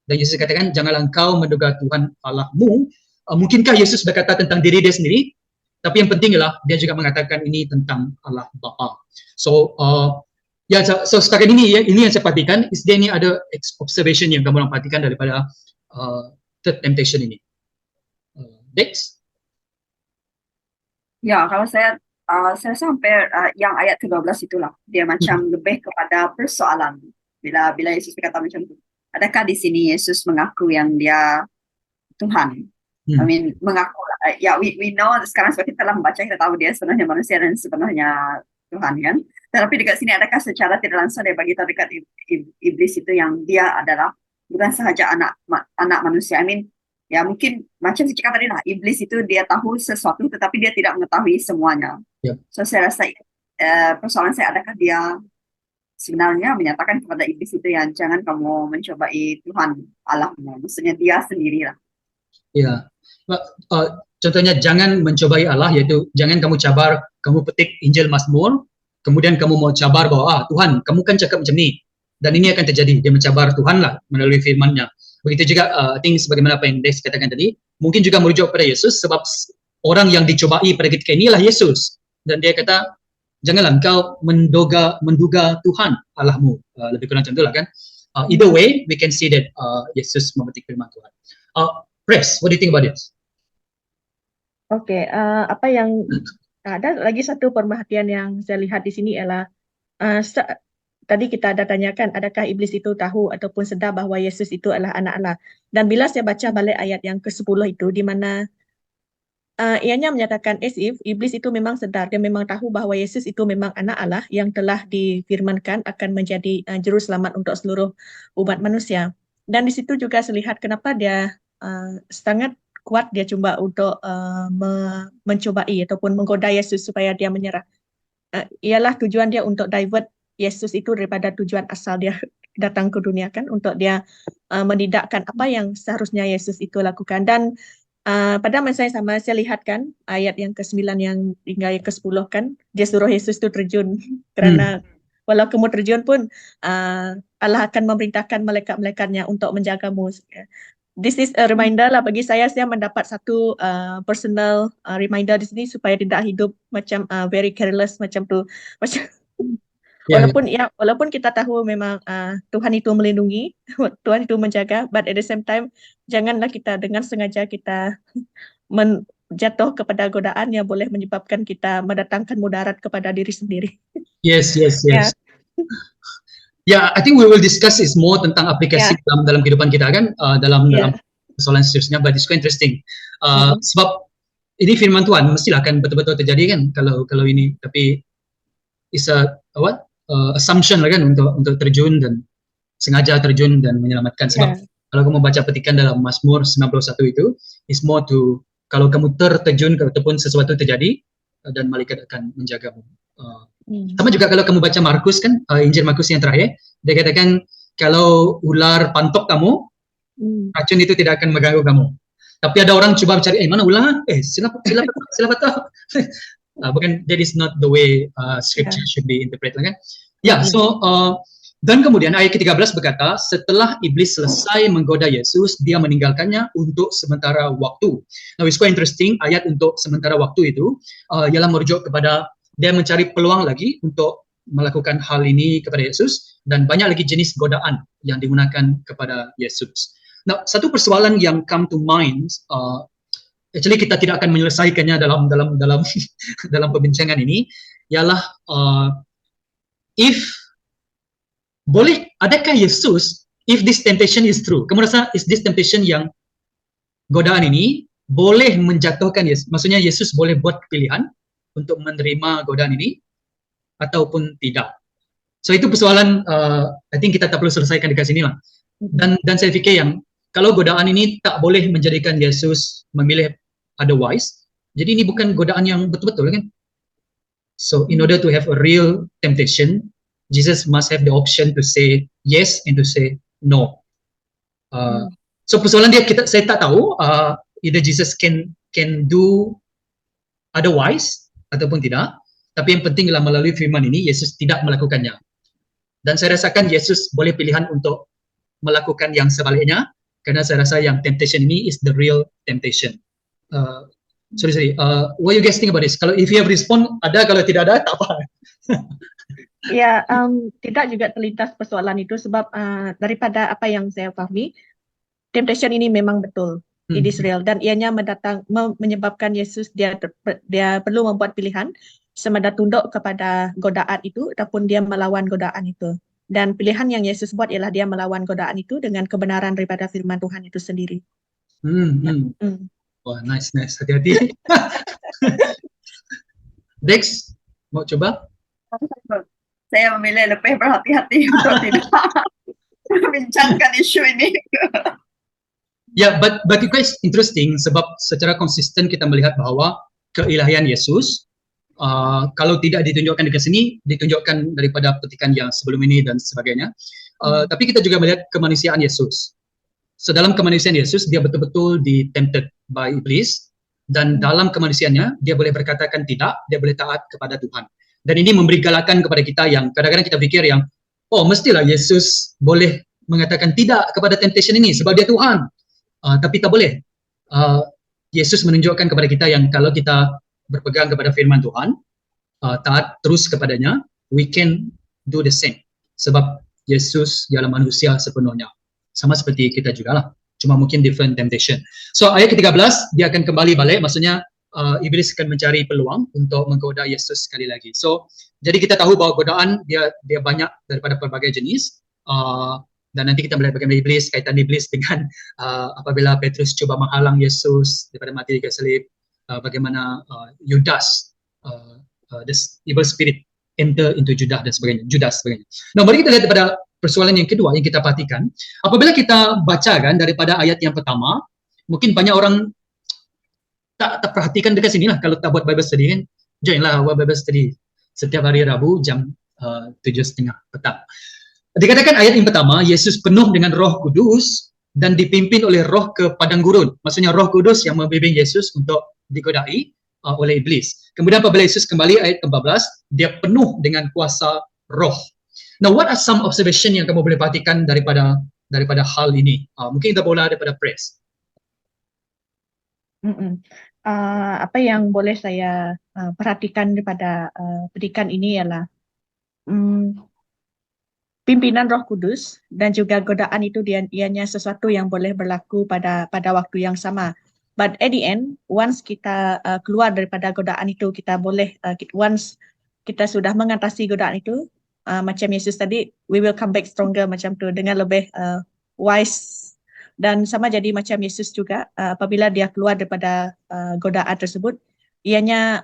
Dan Yesus katakan, janganlah engkau menduga Tuhan Allahmu. Mungkinkah Yesus berkata tentang diri dia sendiri? Tapi yang penting ialah dia juga mengatakan ini tentang Allah Bapa. So setakat ini yang saya perhatikan. Is there any other observation yang kamu perhatikan daripada third temptation ini? Dex? Ya, kalau saya sampai yang ayat ke-12 itulah. Dia macam lebih kepada persoalan. Bila Yesus berkata macam itu. Adakah di sini Yesus mengaku yang dia Tuhan? I mean, mengaku, we know sekarang sebab kita telah membaca, kita tahu dia sebenarnya manusia dan sebenarnya Tuhan kan. Tetapi dekat sini adakah secara tidak langsung dia bagi tahu dekat iblis itu yang dia adalah bukan sahaja anak manusia. I mean, ya mungkin macam saya cakap tadi lah, iblis itu dia tahu sesuatu tetapi dia tidak mengetahui semuanya. So saya rasa persoalan saya adakah dia sebenarnya menyatakan kepada iblis itu yang jangan kamu mencobai Tuhan Allahmu, maksudnya dia sendirilah. Ya, contohnya jangan mencobai Allah, yaitu jangan kamu cabar, kamu petik Injil Mazmur, kemudian kamu mau cabar bahwa Tuhan, kamu kan cakap macam ni, dan ini akan terjadi. Dia mencabar Tuhan lah melalui firman-Nya. Begitu juga, I think sebagaimana apa yang Dex katakan tadi, mungkin juga merujuk pada Yesus, sebab orang yang dicobai pada ketika inilah Yesus, dan dia kata, janganlah engkau menduga Tuhan Allahmu, lebih kurang macam itulah kan. Either way, we can see that Yesus memetik firman Tuhan. Press, what do you think about this? Okay, apa yang ada lagi satu perhatian yang saya lihat di sini ialah tadi kita ada tanyakan adakah iblis itu tahu ataupun sedar bahawa Yesus itu adalah anak Allah. Dan bila saya baca balik ayat yang ke-10 itu di mana ianya menyatakan as if iblis itu memang sedar, dia memang tahu bahawa Yesus itu memang anak Allah yang telah difirmankan akan menjadi juru selamat untuk seluruh umat manusia. Dan di situ juga saya lihat kenapa dia sangat kuat dia cuba untuk mencobai ataupun menggoda Yesus supaya dia menyerah. Ialah tujuan dia untuk divert Yesus itu daripada tujuan asal dia datang ke dunia kan, untuk dia menidakkan apa yang seharusnya Yesus itu lakukan. Dan pada masa yang sama saya lihat kan ayat yang ke-9 yang hingga yang ke-10 kan, dia suruh Yesus itu terjun kerana walau kamu terjun pun Allah akan memerintahkan malaikat-malaikatnya untuk menjagamu. This is a reminder lah bagi saya mendapat satu personal reminder di sini supaya tidak hidup macam very careless macam tu. Macam walaupun kita tahu memang Tuhan itu melindungi, Tuhan itu menjaga, but at the same time janganlah kita dengan sengaja kita jatuh kepada godaan yang boleh menyebabkan kita mendatangkan mudarat kepada diri sendiri. Yes. Ya. Yeah, I think we will discuss is more tentang aplikasi dalam kehidupan kita kan, dalam persoalan seterusnya, but it's quite interesting. Sebab ini firman Tuhan mestilah akan betul-betul terjadi kan kalau ini, tapi is a assumption lah kan untuk terjun dan sengaja terjun dan menyelamatkan. Sebab kalau kamu baca petikan dalam Mazmur 91 itu, is more to kalau kamu terjun ataupun sesuatu terjadi dan malaikat akan menjagamu. Sama juga kalau kamu baca Markus kan, Injil Markus yang terakhir, dia katakan kalau ular pantok kamu, racun itu tidak akan mengganggu kamu. Tapi ada orang cuba mencari, mana ular? Sila patah. Bukan, that is not the way scripture should be interpreted kan. So dan kemudian ayat ke-13 berkata, setelah iblis selesai menggoda Yesus, dia meninggalkannya untuk sementara waktu. Now it's quite interesting, ayat untuk sementara waktu itu ialah merujuk kepada dia mencari peluang lagi untuk melakukan hal ini kepada Yesus, dan banyak lagi jenis godaan yang digunakan kepada Yesus. Nah, satu persoalan yang come to mind, actually kita tidak akan menyelesaikannya dalam perbincangan ini, ialah adakah Yesus, if this temptation is true, kamu rasa is this temptation yang godaan ini boleh menjatuhkan Yesus, maksudnya Yesus boleh buat pilihan untuk menerima godaan ini ataupun tidak. So itu persoalan I think kita tak perlu selesaikan dekat sini lah. Dan saya fikir yang kalau godaan ini tak boleh menjadikan Yesus memilih otherwise, jadi ini bukan godaan yang betul-betul kan. So in order to have a real temptation, Jesus must have the option to say yes and to say no. So persoalan dia saya tak tahu either Jesus can do otherwise ataupun tidak, tapi yang penting adalah melalui firman ini Yesus tidak melakukannya. Dan saya rasakan Yesus boleh pilihan untuk melakukan yang sebaliknya, karena saya rasa yang temptation ini is the real temptation. Sorry. What you guys think about this? Kalau if you have respond ada, kalau tidak ada tak apa. Tidak juga terlintas persoalan itu sebab daripada apa yang saya pahami, temptation ini memang betul. It is real dan ianya menyebabkan Yesus dia perlu membuat pilihan sama ada tunduk kepada godaan itu ataupun dia melawan godaan itu. Dan pilihan yang Yesus buat ialah dia melawan godaan itu dengan kebenaran daripada firman Tuhan itu sendiri. Wah, nice. Hati-hati. Dex, mau coba? Saya memilih lebih berhati-hati untuk tidak membincangkan isu ini. But it quite interesting sebab secara konsisten kita melihat bahwa keilahian Yesus kalau tidak ditunjukkan dekat sini, ditunjukkan daripada petikan yang sebelum ini dan sebagainya. Tapi kita juga melihat kemanusiaan Yesus. So dalam kemanusiaan Yesus, dia betul-betul tempted by iblis, dan dalam kemanusiaannya dia boleh berkatakan tidak, dia boleh taat kepada Tuhan. Dan ini memberi galakan kepada kita yang kadang-kadang kita pikir yang mestilah Yesus boleh mengatakan tidak kepada temptation ini sebab dia Tuhan. Tapi tak boleh. Yesus menunjukkan kepada kita yang kalau kita berpegang kepada firman Tuhan, taat terus kepadanya, we can do the same. Sebab Yesus ialah manusia sepenuhnya. Sama seperti kita juga lah. Cuma mungkin different temptation. So ayat ke-13, dia akan kembali balik. Maksudnya iblis akan mencari peluang untuk menggoda Yesus sekali lagi. So jadi kita tahu bahwa godaan dia banyak daripada pelbagai jenis. Dan nanti kita melihat bagaimana kaitan iblis dengan apabila Petrus cuba menghalang Yesus daripada mati di kayu salib, bagaimana Judas, the evil spirit enter into Judas dan sebagainya. Nah, mari kita lihat pada persoalan yang kedua yang kita perhatikan. Apabila kita bacakan daripada ayat yang pertama, mungkin banyak orang tak perhatikan dekat sini lah kalau tak buat Bible study kan. Joinlah Bible study setiap hari Rabu jam 7:30 petang. Dikatakan ayat yang pertama, Yesus penuh dengan Roh Kudus dan dipimpin oleh roh ke padang gurun. Maksudnya Roh Kudus yang membimbing Yesus untuk digodai oleh iblis. Kemudian apabila Yesus kembali ayat ke-14, dia penuh dengan kuasa roh. Now, what are some observation yang kamu boleh perhatikan daripada hal ini? Mungkin kita boleh daripada press. Apa yang boleh saya perhatikan daripada pendidikan ini ialah pimpinan Roh Kudus dan juga godaan itu ianya sesuatu yang boleh berlaku pada waktu yang sama. But at the end, once kita keluar daripada godaan itu, kita boleh, once kita sudah mengatasi godaan itu, macam Yesus tadi, we will come back stronger macam tu, dengan lebih wise. Dan sama jadi macam Yesus juga, apabila dia keluar daripada godaan tersebut, ianya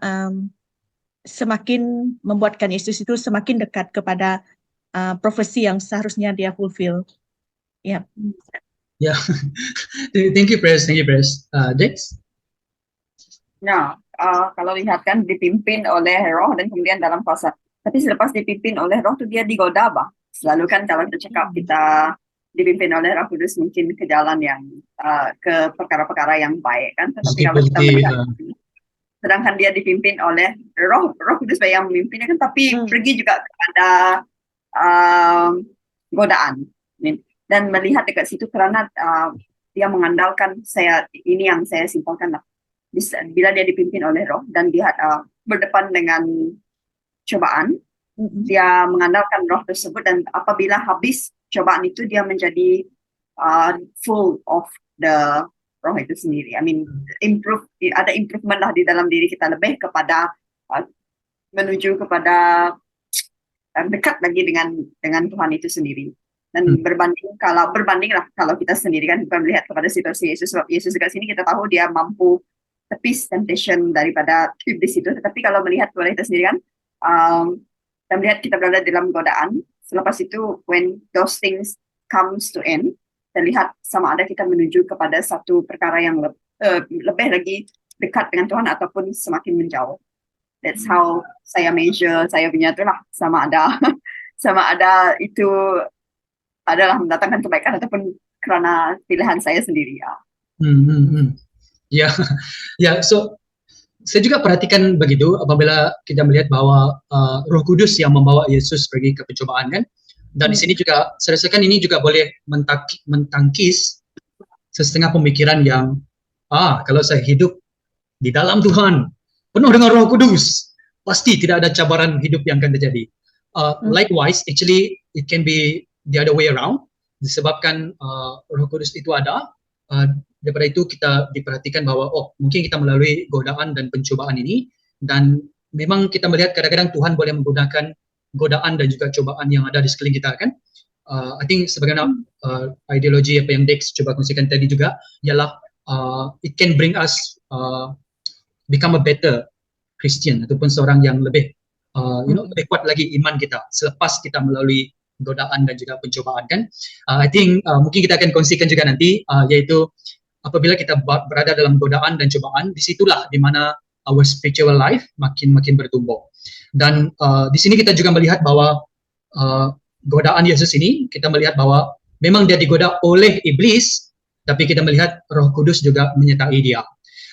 semakin membuatkan Yesus itu semakin dekat kepada profesi yang seharusnya dia fulfill. Ya. Yeah. Thank you, Pres. Dex? Nah, kalau lihat kan dipimpin oleh roh dan kemudian dalam kuasa. Tapi selepas dipimpin oleh roh tu dia digoda, Bang. Selalu kan kalau kita cakap kita dipimpin oleh Roh Kudus mungkin ke jalan yang ke perkara-perkara yang baik kan. Tetapi kalau kita melihat, sedangkan dia dipimpin oleh Roh Kudus yang memimpinnya kan, tapi pergi juga kepada godaan. Dan melihat dekat situ kerana dia mengandalkan ini yang saya simpulkan lah. Bila dia dipimpin oleh roh dan dia berdepan dengan cobaan, dia mengandalkan roh tersebut, dan apabila habis cobaan itu dia menjadi full of the roh itu sendiri. I mean, ada improvement lah di dalam diri kita, lebih kepada menuju kepada dekat lagi dengan Tuhan itu sendiri. Dan berbandinglah kalau kita sendiri kan bukan melihat kepada situasi Yesus, sebab Yesus dekat sini kita tahu dia mampu tepis temptation daripada iblis itu. Tetapi kalau melihat kepada kita sendiri kan, dan melihat kita berada dalam godaan, selepas itu when those things comes to end, kita lihat sama ada kita menuju kepada satu perkara yang lebih lagi dekat dengan Tuhan ataupun semakin menjauh. That's how saya measure saya punya tu lah, sama ada itu adalah mendatangkan kebaikan ataupun kerana pilihan saya sendiri ya. Ya, so saya juga perhatikan begitu apabila kita melihat bahwa Roh Kudus yang membawa Yesus pergi ke pencobaan kan, dan di sini juga saya rasakan ini juga boleh mentangkis setengah pemikiran yang kalau saya hidup di dalam Tuhan penuh dengan Roh Kudus, pasti tidak ada cabaran hidup yang akan terjadi. Likewise, actually it can be the other way around, disebabkan Roh Kudus itu ada. Daripada itu kita diperhatikan bahwa mungkin kita melalui godaan dan pencobaan ini, dan memang kita melihat kadang-kadang Tuhan boleh menggunakan godaan dan juga cobaan yang ada di sekeliling kita kan. I think sebagaimana ideologi apa yang Dex coba kongsikan tadi juga ialah it can bring us become a better Christian, ataupun seorang yang lebih lebih kuat lagi iman kita selepas kita melalui godaan dan juga pencobaan kan. I think mungkin kita akan kongsikan juga nanti, yaitu apabila kita berada dalam godaan dan cobaan, disitulah di mana our spiritual life makin bertumbuh. Dan di sini kita juga melihat bahwa godaan Yesus ini, kita melihat bahwa memang dia digoda oleh iblis, tapi kita melihat Roh Kudus juga menyertai dia.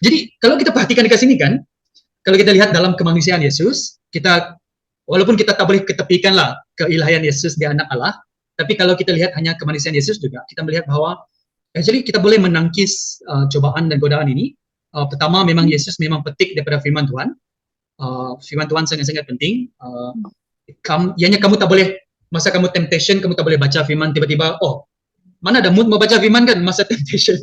Jadi kalau kita perhatikan dekat sini kan, kalau kita lihat dalam kemanusiaan Yesus, kita walaupun kita tak boleh ketepikanlah keilahian Yesus, dia anak Allah, tapi kalau kita lihat hanya kemanusiaan Yesus juga, kita melihat bahwa actually kita boleh menangkis cobaan dan godaan ini. Pertama, memang Yesus memang petik daripada firman Tuhan. Firman Tuhan sangat-sangat penting. Ianya kamu tak boleh, masa kamu temptation, kamu tak boleh baca firman tiba-tiba, mana ada mood mau baca firman kan masa temptation.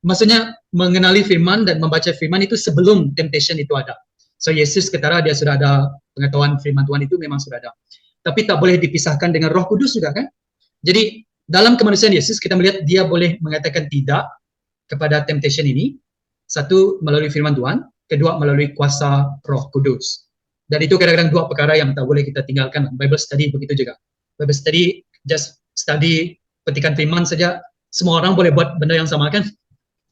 Maksudnya mengenali firman dan membaca firman itu sebelum temptation itu ada. So Yesus ketara dia sudah ada pengetahuan firman Tuhan itu memang sudah ada. Tapi tak boleh dipisahkan dengan Roh Kudus juga kan. Jadi dalam kemanusiaan Yesus kita melihat dia boleh mengatakan tidak kepada temptation ini. Satu, melalui firman Tuhan. Kedua, melalui kuasa Roh Kudus. Dan itu kadang-kadang dua perkara yang tak boleh kita tinggalkan. Bible study begitu juga. Bible study, just study petikan firman saja. Semua orang boleh buat benda yang sama kan.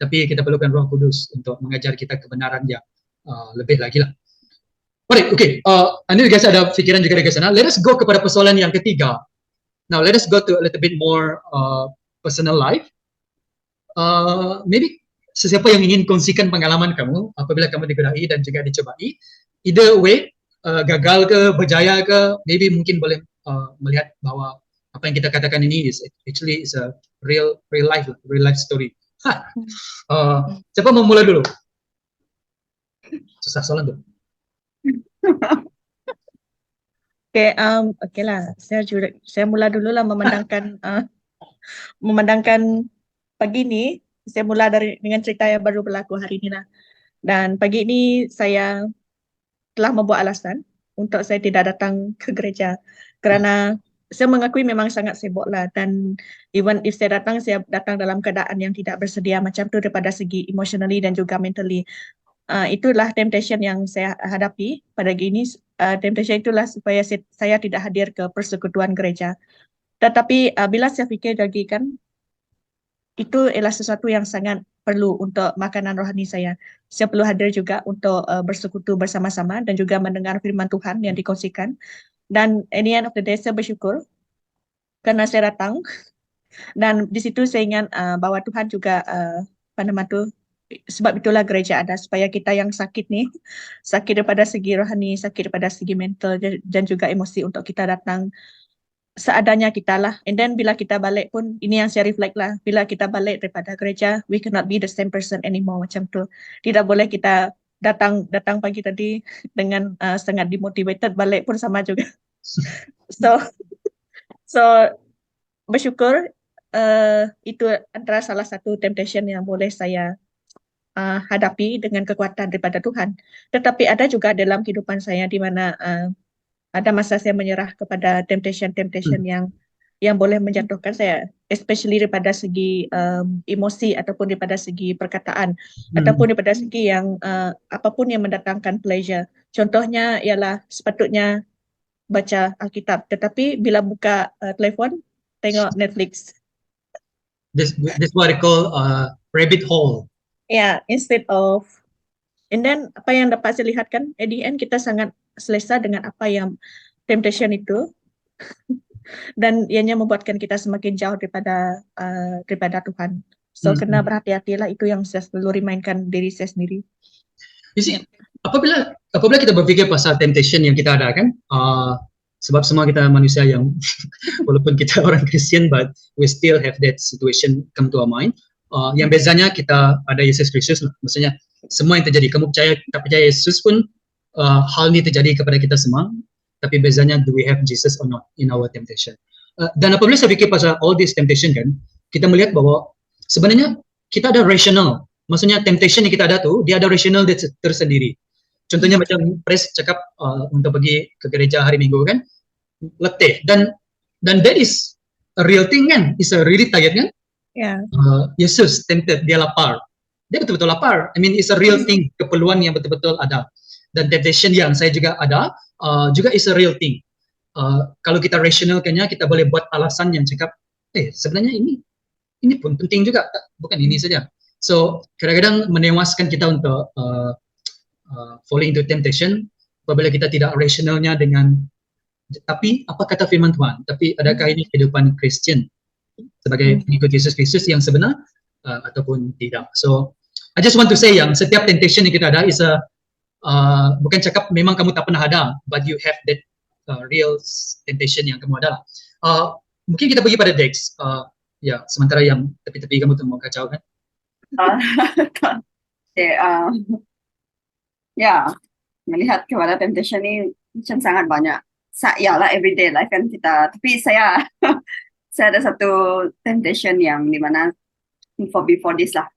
Tapi kita perlukan Roh Kudus untuk mengajar kita kebenaran yang lebih lagi lah. Alright, okay. Ini guys ada fikiran juga dari sana. Let us go kepada persoalan yang ketiga. Now let us go to a little bit more personal life. Maybe sesiapa yang ingin kongsikan pengalaman kamu apabila kamu digodai dan juga dicobai. Either way, gagal ke, berjaya ke, maybe mungkin boleh melihat bahwa apa yang kita katakan ini is a real life story. Siapa mau mulai dulu? Susah soalan tuh. Okay lah. Saya mula dulu lah memandangkan pagi ni saya mula dengan cerita yang baru berlaku hari ini lah. Dan pagi ini saya telah membuat alasan untuk saya tidak datang ke gereja kerana saya mengakui memang sangat sibuk lah, dan even if saya datang dalam keadaan yang tidak bersedia macam tu daripada segi emotionally dan juga mentally. Itulah temptation yang saya hadapi pada gini. Temptation itulah supaya saya tidak hadir ke persekutuan gereja. Tetapi bila saya fikir lagi kan, itu adalah sesuatu yang sangat perlu untuk makanan rohani saya. Saya perlu hadir juga untuk bersekutu bersama-sama dan juga mendengar firman Tuhan yang dikongsikan. Dan at the end of the day, saya bersyukur kerana saya datang. Dan di situ saya ingat bahawa Tuhan juga sebab itulah gereja ada, supaya kita yang sakit ni, sakit daripada segi rohani, sakit daripada segi mental dan juga emosi, untuk kita datang seadanya kita lah. And then bila kita balik pun, ini yang saya reflect lah, bila kita balik daripada gereja, we cannot be the same person anymore macam tu. Tidak boleh kita datang pagi tadi dengan sangat demotivated, balik pun sama juga. So bersyukur itu antara salah satu temptation yang boleh saya hadapi dengan kekuatan daripada Tuhan. Tetapi ada juga dalam kehidupan saya di mana ada masa saya menyerah kepada temptation yang boleh menjatuhkan saya, especially daripada segi emosi ataupun daripada segi perkataan ataupun daripada segi yang apapun yang mendatangkan pleasure. Contohnya ialah sepatutnya baca Alkitab, tetapi bila buka telefon tengok Netflix. This what I call rabbit hole. Yeah, instead of, and then apa yang dapat saya lihat kan, at the end kita sangat selesa dengan apa yang temptation itu, dan ianya membuatkan kita semakin jauh daripada Tuhan. So kena berhati-hatilah, itu yang saya selalu remind-kan diri saya sendiri. You see, apabila kita berfikir pasal temptation yang kita ada kan, sebab semua kita manusia yang walaupun kita orang Kristian, but we still have that situation come to our mind. Yang bezanya kita ada Yesus Kristus, maksudnya semua yang terjadi, kamu percaya tak percaya Yesus pun hal ini terjadi kepada kita semua, tapi bezanya do we have Jesus or not in our temptation. Dan apabila saya fikir pasal all this temptation kan, kita melihat bahwa sebenarnya kita ada rational, maksudnya temptation yang kita ada tu, dia ada rational dia tersendiri. Contohnya macam Pres cakap untuk pergi ke gereja hari Minggu kan, letih, dan that is a real thing kan, is a really tired kan. Yeah. Yesus tempted, dia lapar, dia betul-betul lapar. I mean it's a real thing, keperluan yang betul-betul ada. Dan temptation yang saya juga ada juga is a real thing. Kalau kita rationalkannya, kita boleh buat alasan yang cakap, sebenarnya ini pun penting juga, bukan ini saja. So kadang-kadang menewaskan kita untuk falling into temptation apabila kita tidak rationalnya dengan, tapi apa kata firman Tuhan, tapi adakah ini kehidupan Kristian sebagai pengikut Yesus Kristus yang sebenar ataupun tidak. So I just want to say yang setiap temptation yang kita ada is bukan cakap memang kamu tak pernah ada, but you have that real temptation yang kamu ada. Mungkin kita pergi pada Dex, ya, sementara yang tepi-tepi kamu tu mau kacau kan. Ya, melihat kepada temptation ini macam sangat banyak. Yalah everyday life kan kita, tapi saya ada satu temptation yang dimana before this lah,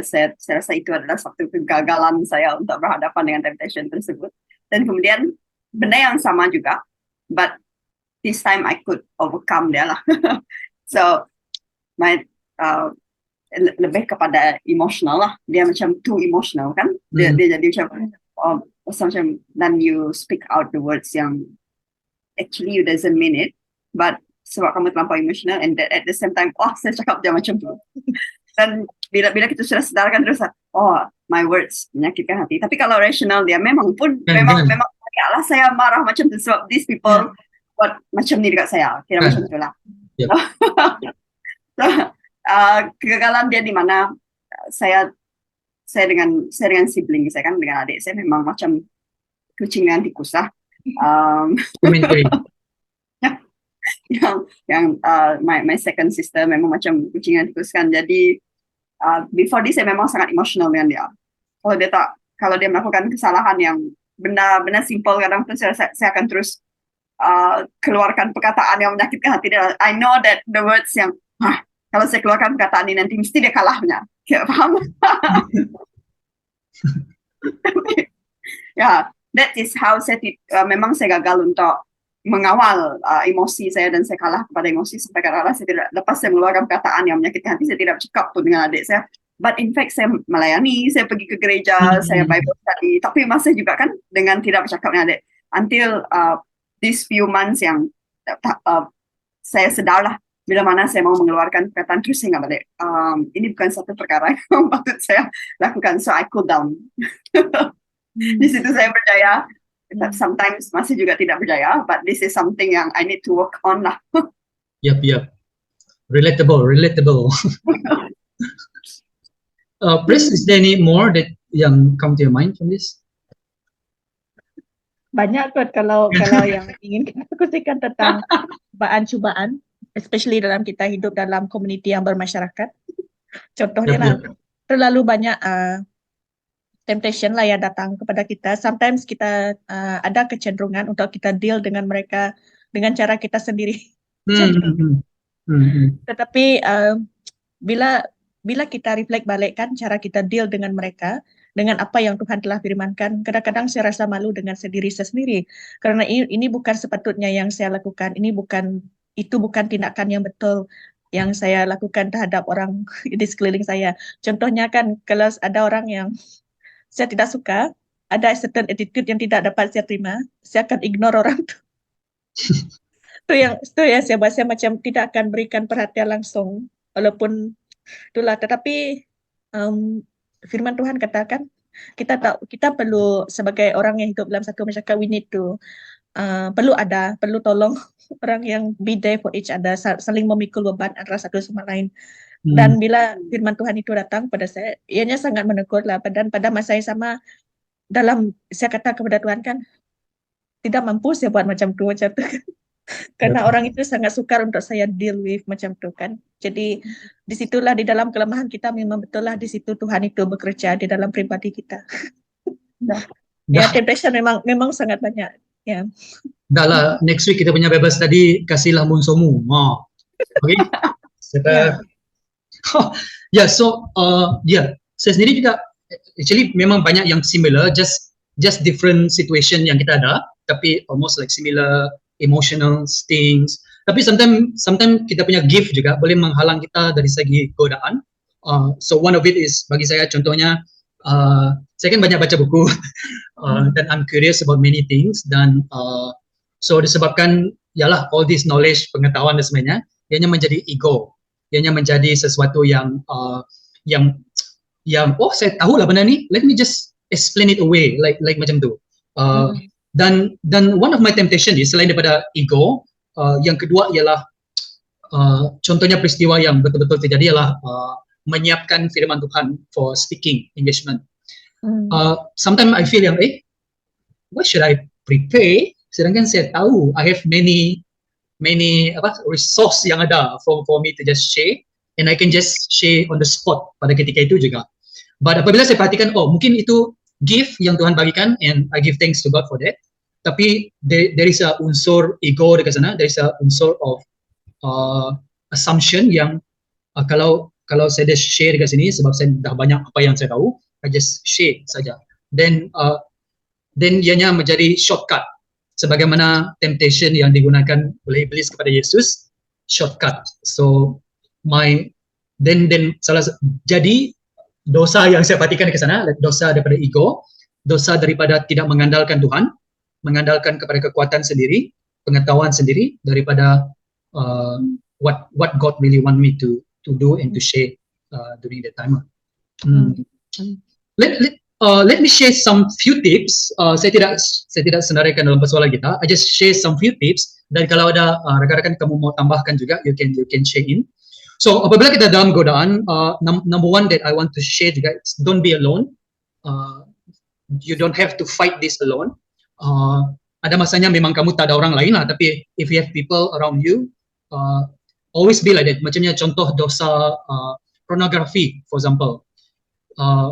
saya rasa itu adalah satu kegagalan saya untuk berhadapan dengan temptation tersebut. Dan kemudian benda yang sama juga, but this time I could overcome dia lah. So lebih kepada emotional lah, dia macam too emotional kan, dia jadi macam then you speak out the words yang actually you doesn't mean it, but sebab kamu terlampau emotional, and at the same time, saya cakap dia macam tu. Dan bila kita sudah sedarkan terus, my words menyakitkan hati. Tapi kalau rational dia memang lah saya marah macam tu sebab these people buat macam ni dekat saya, kira macam tu lah. So, kegagalan dia di mana saya dengan sibling saya kan, dengan adik saya memang macam kucing dengan tikus lah. yang my second sister memang macam kucing dan tikus kan. Jadi before this saya memang sangat emotional dengan dia. Kalau dia melakukan kesalahan yang benar-benar simple, kadang tu saya akan terus keluarkan perkataan yang menyakitkan hati dia. I know that the words yang kalau saya keluarkan perkataan ini nanti mesti dia kalahnya. Ya, faham. Ya, that is how memang saya gagal untuk mengawal emosi saya, dan saya kalah kepada emosi sampai kadang-kadang saya tidak, lepas saya mengeluarkan perkataan yang menyakiti hati, saya tidak bercakap pun dengan adik saya. But in fact saya melayani, saya pergi ke gereja, saya Bible study, tapi masih juga kan dengan tidak bercakap dengan adik. Until these few months yang saya sedarlah bila mana saya mau mengeluarkan perkataan, terus saya nggak balik. Ini bukan satu perkara yang patut saya lakukan, so I cool down. Di situ saya berjaya. Sometimes masih juga tidak berjaya, but this is something yang I need to work on lah. Yep. Relatable. Pris, is there any more that yang come to your mind from this? Banyak kot kalau yang ingin kita kongsikan tentang cubaan, especially dalam kita hidup dalam komuniti yang bermasyarakat. Contohnya lah, terlalu banyak temptation lah yang datang kepada kita. Sometimes kita ada kecenderungan untuk kita deal dengan mereka dengan cara kita sendiri. Tetapi bila kita reflect balik kan cara kita deal dengan mereka, dengan apa yang Tuhan telah firmankan, kadang-kadang saya rasa malu dengan diri saya sendiri. Karena ini bukan sepatutnya yang saya lakukan. Itu bukan tindakan yang betul yang saya lakukan terhadap orang di sekeliling saya. Contohnya kan, kalau ada orang yang saya tidak suka, ada certain attitude yang tidak dapat saya terima, saya akan ignore orang itu. Itu yang saya buat, saya macam tidak akan berikan perhatian langsung, walaupun itulah. Tetapi firman Tuhan katakan kita perlu sebagai orang yang hidup dalam satu masyarakat, we need to perlu tolong orang yang be there for each other, saling memikul beban antara satu sama lain. Dan bila firman Tuhan itu datang pada saya, ianya sangat menegur lah. Dan pada masa yang sama, saya kata kepada Tuhan kan, tidak mampu saya buat macam tu. Karena orang itu sangat sukar untuk saya deal with macam tu kan. Jadi disitulah, di dalam kelemahan kita memang betul lah, di situ Tuhan itu bekerja di dalam pribadi kita. Ya, temptation memang sangat banyak. Ya. Dah lah, next week kita punya bebas tadi, kasihlah munsomu. Okay. Saya sendiri juga actually memang banyak yang similar, just different situation yang kita ada, tapi almost like similar emotional things. Tapi sometimes kita punya gift juga boleh menghalang kita dari segi godaan. So one of it is, bagi saya contohnya, saya kan banyak baca buku dan I'm curious about many things, dan so disebabkan yalah all this knowledge, pengetahuan dan sebagainya, ianya menjadi ego, ianya menjadi sesuatu yang saya tahu lah benda ni, let me just explain it away, like macam tu. Dan one of my temptation is, selain daripada ego, yang kedua ialah contohnya peristiwa yang betul-betul terjadi ialah menyiapkan firman Tuhan for speaking engagement. Sometimes I feel yang why should I prepare, sedangkan saya tahu I have many resource yang ada for me to just share, and I can just share on the spot pada ketika itu juga. But apabila saya perhatikan, mungkin itu gift yang Tuhan bagikan, and I give thanks to God for that. Tapi there is a unsur ego dekat sana, there is a unsur of assumption yang kalau saya dah share dekat sini sebab saya dah banyak apa yang saya tahu, I just share saja. Then ianya menjadi shortcut, sebagaimana temptation yang digunakan oleh iblis kepada Yesus, shortcut. So jadi dosa yang saya perhatikan ke sana, dosa daripada ego, dosa daripada tidak mengandalkan Tuhan, mengandalkan kepada kekuatan sendiri, pengetahuan sendiri, daripada what God really want me to do and to share during that time. Let me share some few tips. Saya tidak senaraikan dalam persoalan kita. I just share some few tips, dan kalau ada rakan-rakan kamu mau tambahkan juga, you can share in. So apabila kita dalam godaan, number one that I want to share juga, don't be alone. You don't have to fight this alone. Ada masanya memang kamu tak ada orang lain lah, tapi if you have people around you, always be like that. Macamnya contoh dosa pornography, for example.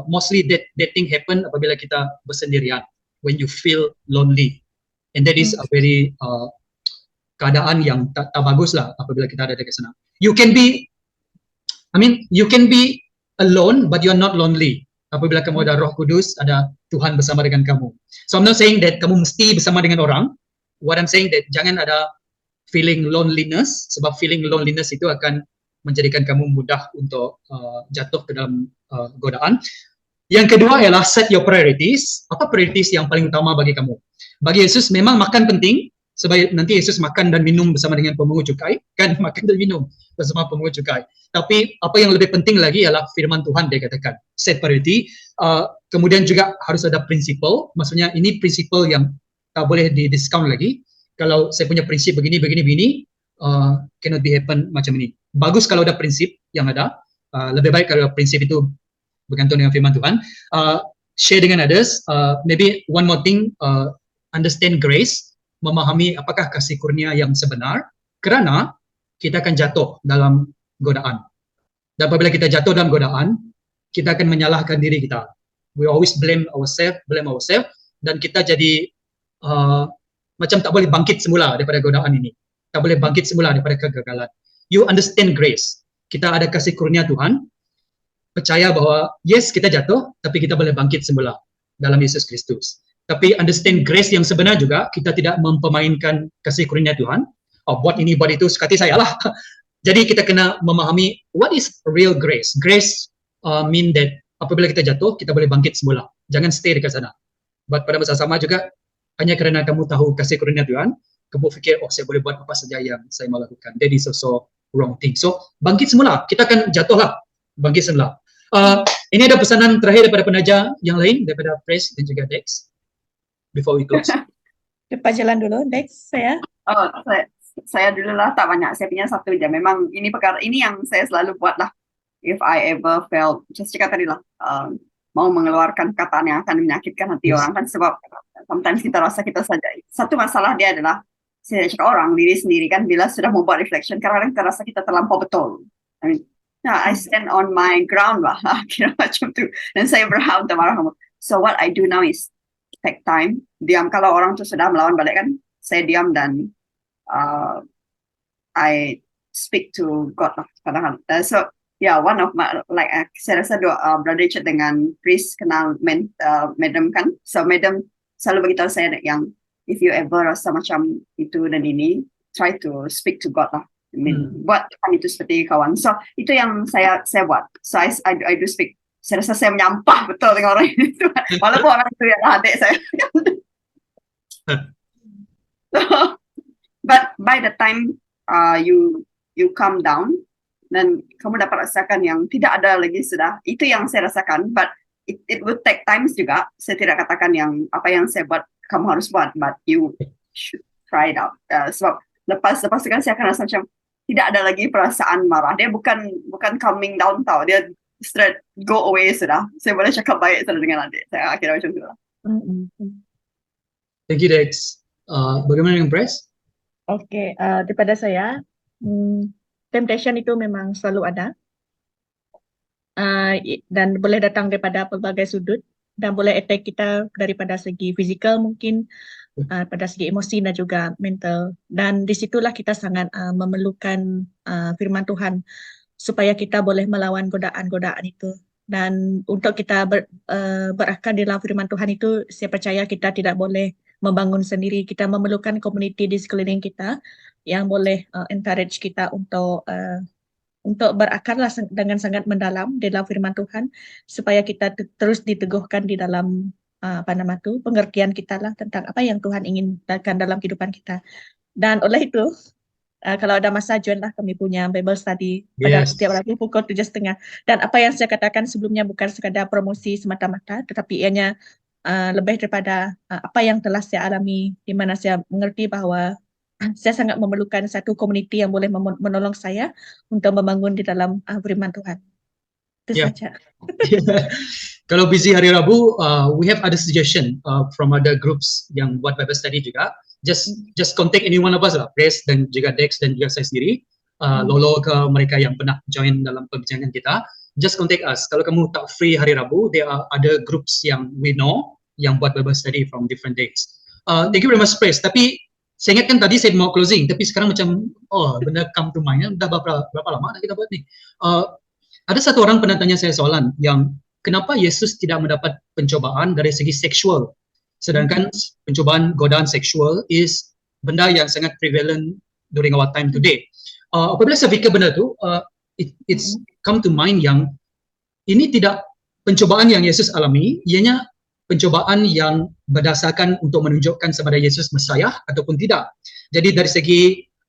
Mostly that thing happen apabila kita bersendirian, when you feel lonely, and that is a very keadaan yang tak bagus lah apabila kita ada dekat sana. You can be alone, but you're not lonely. Apabila kamu ada Roh Kudus, ada Tuhan bersama dengan kamu. So I'm not saying that kamu mesti bersama dengan orang. What I'm saying that jangan ada feeling loneliness, sebab feeling loneliness itu akan menjadikan kamu mudah untuk jatuh ke dalam godaan. Yang kedua ialah set your priorities. Apa priorities yang paling utama bagi kamu? Bagi Yesus memang makan penting, sebab nanti Yesus makan dan minum bersama dengan pemungut cukai, kan, makan dan minum bersama pemungut cukai. Tapi apa yang lebih penting lagi ialah firman Tuhan, dia katakan set priority. Kemudian juga harus ada prinsipal, maksudnya ini prinsipal yang tak boleh di discount lagi. Kalau saya punya prinsip begini cannot be happen macam ini. Bagus kalau ada prinsip yang ada, lebih baik kalau prinsip itu bergantung dengan firman Tuhan. Share dengan others. Maybe one more thing, understand grace, memahami apakah kasih kurnia yang sebenar, kerana kita akan jatuh dalam godaan. Dan apabila kita jatuh dalam godaan, kita akan menyalahkan diri kita. We always blame ourselves, dan kita jadi macam tak boleh bangkit semula daripada godaan ini. Tak boleh bangkit semula daripada kegagalan. You understand grace. Kita ada kasih kurnia Tuhan. Percaya bahwa yes, kita jatuh, tapi kita boleh bangkit semula dalam Yesus Kristus. Tapi understand grace yang sebenar juga, kita tidak mempermainkan kasih kurnia Tuhan. Buat ini, buat itu, sekati saya lah. Jadi kita kena memahami what is real grace. Grace mean that apabila kita jatuh, kita boleh bangkit semula. Jangan stay dekat sana. But pada masa sama juga, hanya kerana kamu tahu kasih kurnia Tuhan, kamu fikir, saya boleh buat apa saja yang saya mau lakukan. That is also wrong thing. So, bangkit semula. Kita akan jatuh lah. Bangkit semula. Ini ada pesanan terakhir daripada penaja yang lain, daripada Pres dan juga Dex. Before we close. Cepat jalan dulu, Dex, saya. Saya dulu lah, tak banyak. Saya punya satu je. Memang ini perkara ini yang saya selalu buat lah. If I ever felt, just cakap tadi lah, mau mengeluarkan perkataan yang akan menyakitkan hati orang kan, sebab sometimes kita rasa kita saja. Satu masalah dia adalah, saya cakap orang, diri sendiri kan, bila sudah mau buat reflection, kadang-kadang kita rasa kita terlampau betul. I stand on my ground lah, kira macam tu. Dan saya berhak untuk marah kamu. So what I do now is take time, diam. Kalau orang tu sudah melawan balik kan, saya diam dan I speak to God lah kadang-kadang. So yeah, one of my, like saya rasa Brother Richard dengan Chris kenal Madam kan. So Madam selalu beritahu saya yang if you ever rasa macam itu dan ini, try to speak to God lah. I mean, buat Tuhan itu seperti kawan. So itu yang saya buat. So I do speak. Saya rasa saya menyampah betul dengan orang itu. Walaupun orang itu yang adik saya. So, but by the time you calm down, dan kamu dapat rasakan yang tidak ada lagi sudah. Itu yang saya rasakan. But it will take time juga. Saya tidak katakan yang apa yang saya buat kamu harus buat, but you should try it out. Sebab lepas itu kan saya akan rasa macam tidak ada lagi perasaan marah. Dia bukan calming down tau. Dia straight go away sudah. Saya boleh cakap baik sudah dengan adik. Saya akhirnya macam tu lah. Thank you, Dex. Bagaimana dengan Pres? Okay, daripada saya, temptation itu memang selalu ada. Dan boleh datang daripada pelbagai sudut. Dan boleh attack kita daripada segi fizikal mungkin, pada segi emosi dan juga mental. Dan disitulah kita sangat memerlukan firman Tuhan supaya kita boleh melawan godaan-godaan itu. Dan untuk kita berakar di dalam firman Tuhan itu, saya percaya kita tidak boleh membangun sendiri. Kita memerlukan komuniti di sekeliling kita yang boleh encourage kita untuk berakarlah dengan sangat mendalam di dalam firman Tuhan supaya kita terus diteguhkan di dalam pengertian kita lah tentang apa yang Tuhan inginkan dalam kehidupan kita. Dan oleh itu, kalau ada masa, joinlah kami punya Bible study pada setiap hari pukul 7.30. Dan apa yang saya katakan sebelumnya bukan sekadar promosi semata-mata, tetapi ianya lebih daripada apa yang telah saya alami, di mana saya mengerti bahawa saya sangat memerlukan satu komuniti yang boleh menolong saya untuk membangun di dalam firman Tuhan. Itu saja. Kalau busy hari Rabu, we have other suggestion from other groups yang buat Bible study juga. Just contact any one of us lah, Pres dan juga Dex dan juga saya sendiri. Lolo ke mereka yang pernah join dalam perbincangan kita. Just contact us. Kalau kamu tak free hari Rabu, there are other groups yang we know yang buat Bible study from different dates. Thank you very much, Pres. Tapi saya ingatkan tadi saya mau closing, tapi sekarang macam benda come to mind. Dah berapa lama dah kita buat ni? Ada satu orang pernah tanya saya soalan yang kenapa Yesus tidak mendapat pencobaan dari segi seksual, sedangkan pencobaan godaan seksual is benda yang sangat prevalent during our time today. Apabila saya fikir benda tu, it's come to mind yang ini tidak pencobaan yang Yesus alami, ianya pencobaan yang berdasarkan untuk menunjukkan kepada Yesus Mesias ataupun tidak. Jadi dari segi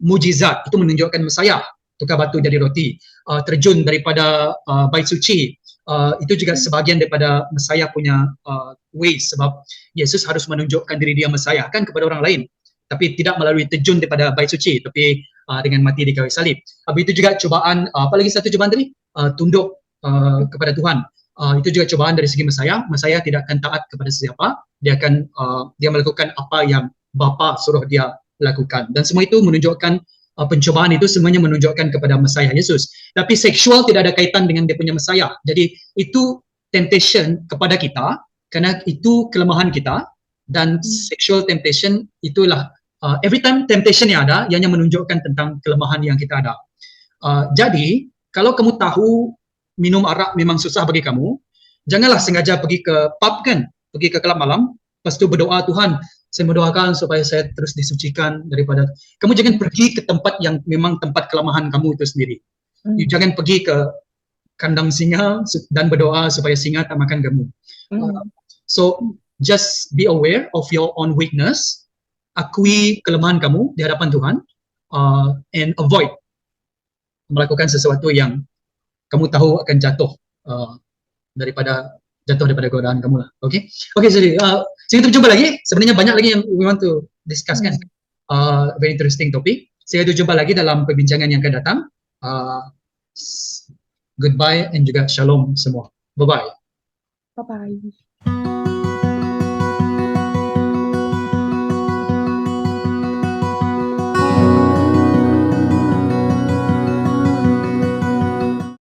mujizat itu menunjukkan Mesias, tukar batu jadi roti, terjun daripada bait suci, itu juga sebahagian daripada Mesias punya ways, sebab Yesus harus menunjukkan diri dia Mesias kan kepada orang lain, tapi tidak melalui terjun daripada bait suci, tapi dengan mati di kayu salib. Habis itu juga cubaan, apa lagi satu cubaan tadi? Tunduk kepada Tuhan. Itu juga cubaan dari segi Mesias. Mesias tidak akan taat kepada sesiapa, dia akan dia melakukan apa yang Bapa suruh dia lakukan, dan semua itu menunjukkan pencobaan itu semuanya menunjukkan kepada Mesias Yesus. Tapi seksual tidak ada kaitan dengan dia punya Mesias. Jadi itu temptation kepada kita kerana itu kelemahan kita, dan sexual temptation itulah every time temptation yang ada ianya menunjukkan tentang kelemahan yang kita ada. Jadi kalau kamu tahu minum arak memang susah bagi kamu, janganlah sengaja pergi ke pub kan, pergi ke kelab malam, lepas tu berdoa, Tuhan saya mendoakan supaya saya terus disucikan daripada. Kamu jangan pergi ke tempat yang memang tempat kelemahan kamu itu sendiri. Jangan pergi ke kandang singa dan berdoa supaya singa tak makan kamu. So just be aware of your own weakness, akui kelemahan kamu di hadapan Tuhan, and avoid melakukan sesuatu yang kamu tahu akan jatuh daripada godaan kamu lah. Okay, jadi kita jumpa lagi. Sebenarnya banyak lagi yang we want to discuss kan. Very interesting topik. Saya jumpa lagi dalam perbincangan yang akan datang. Goodbye and juga shalom semua. Bye bye. Bye bye.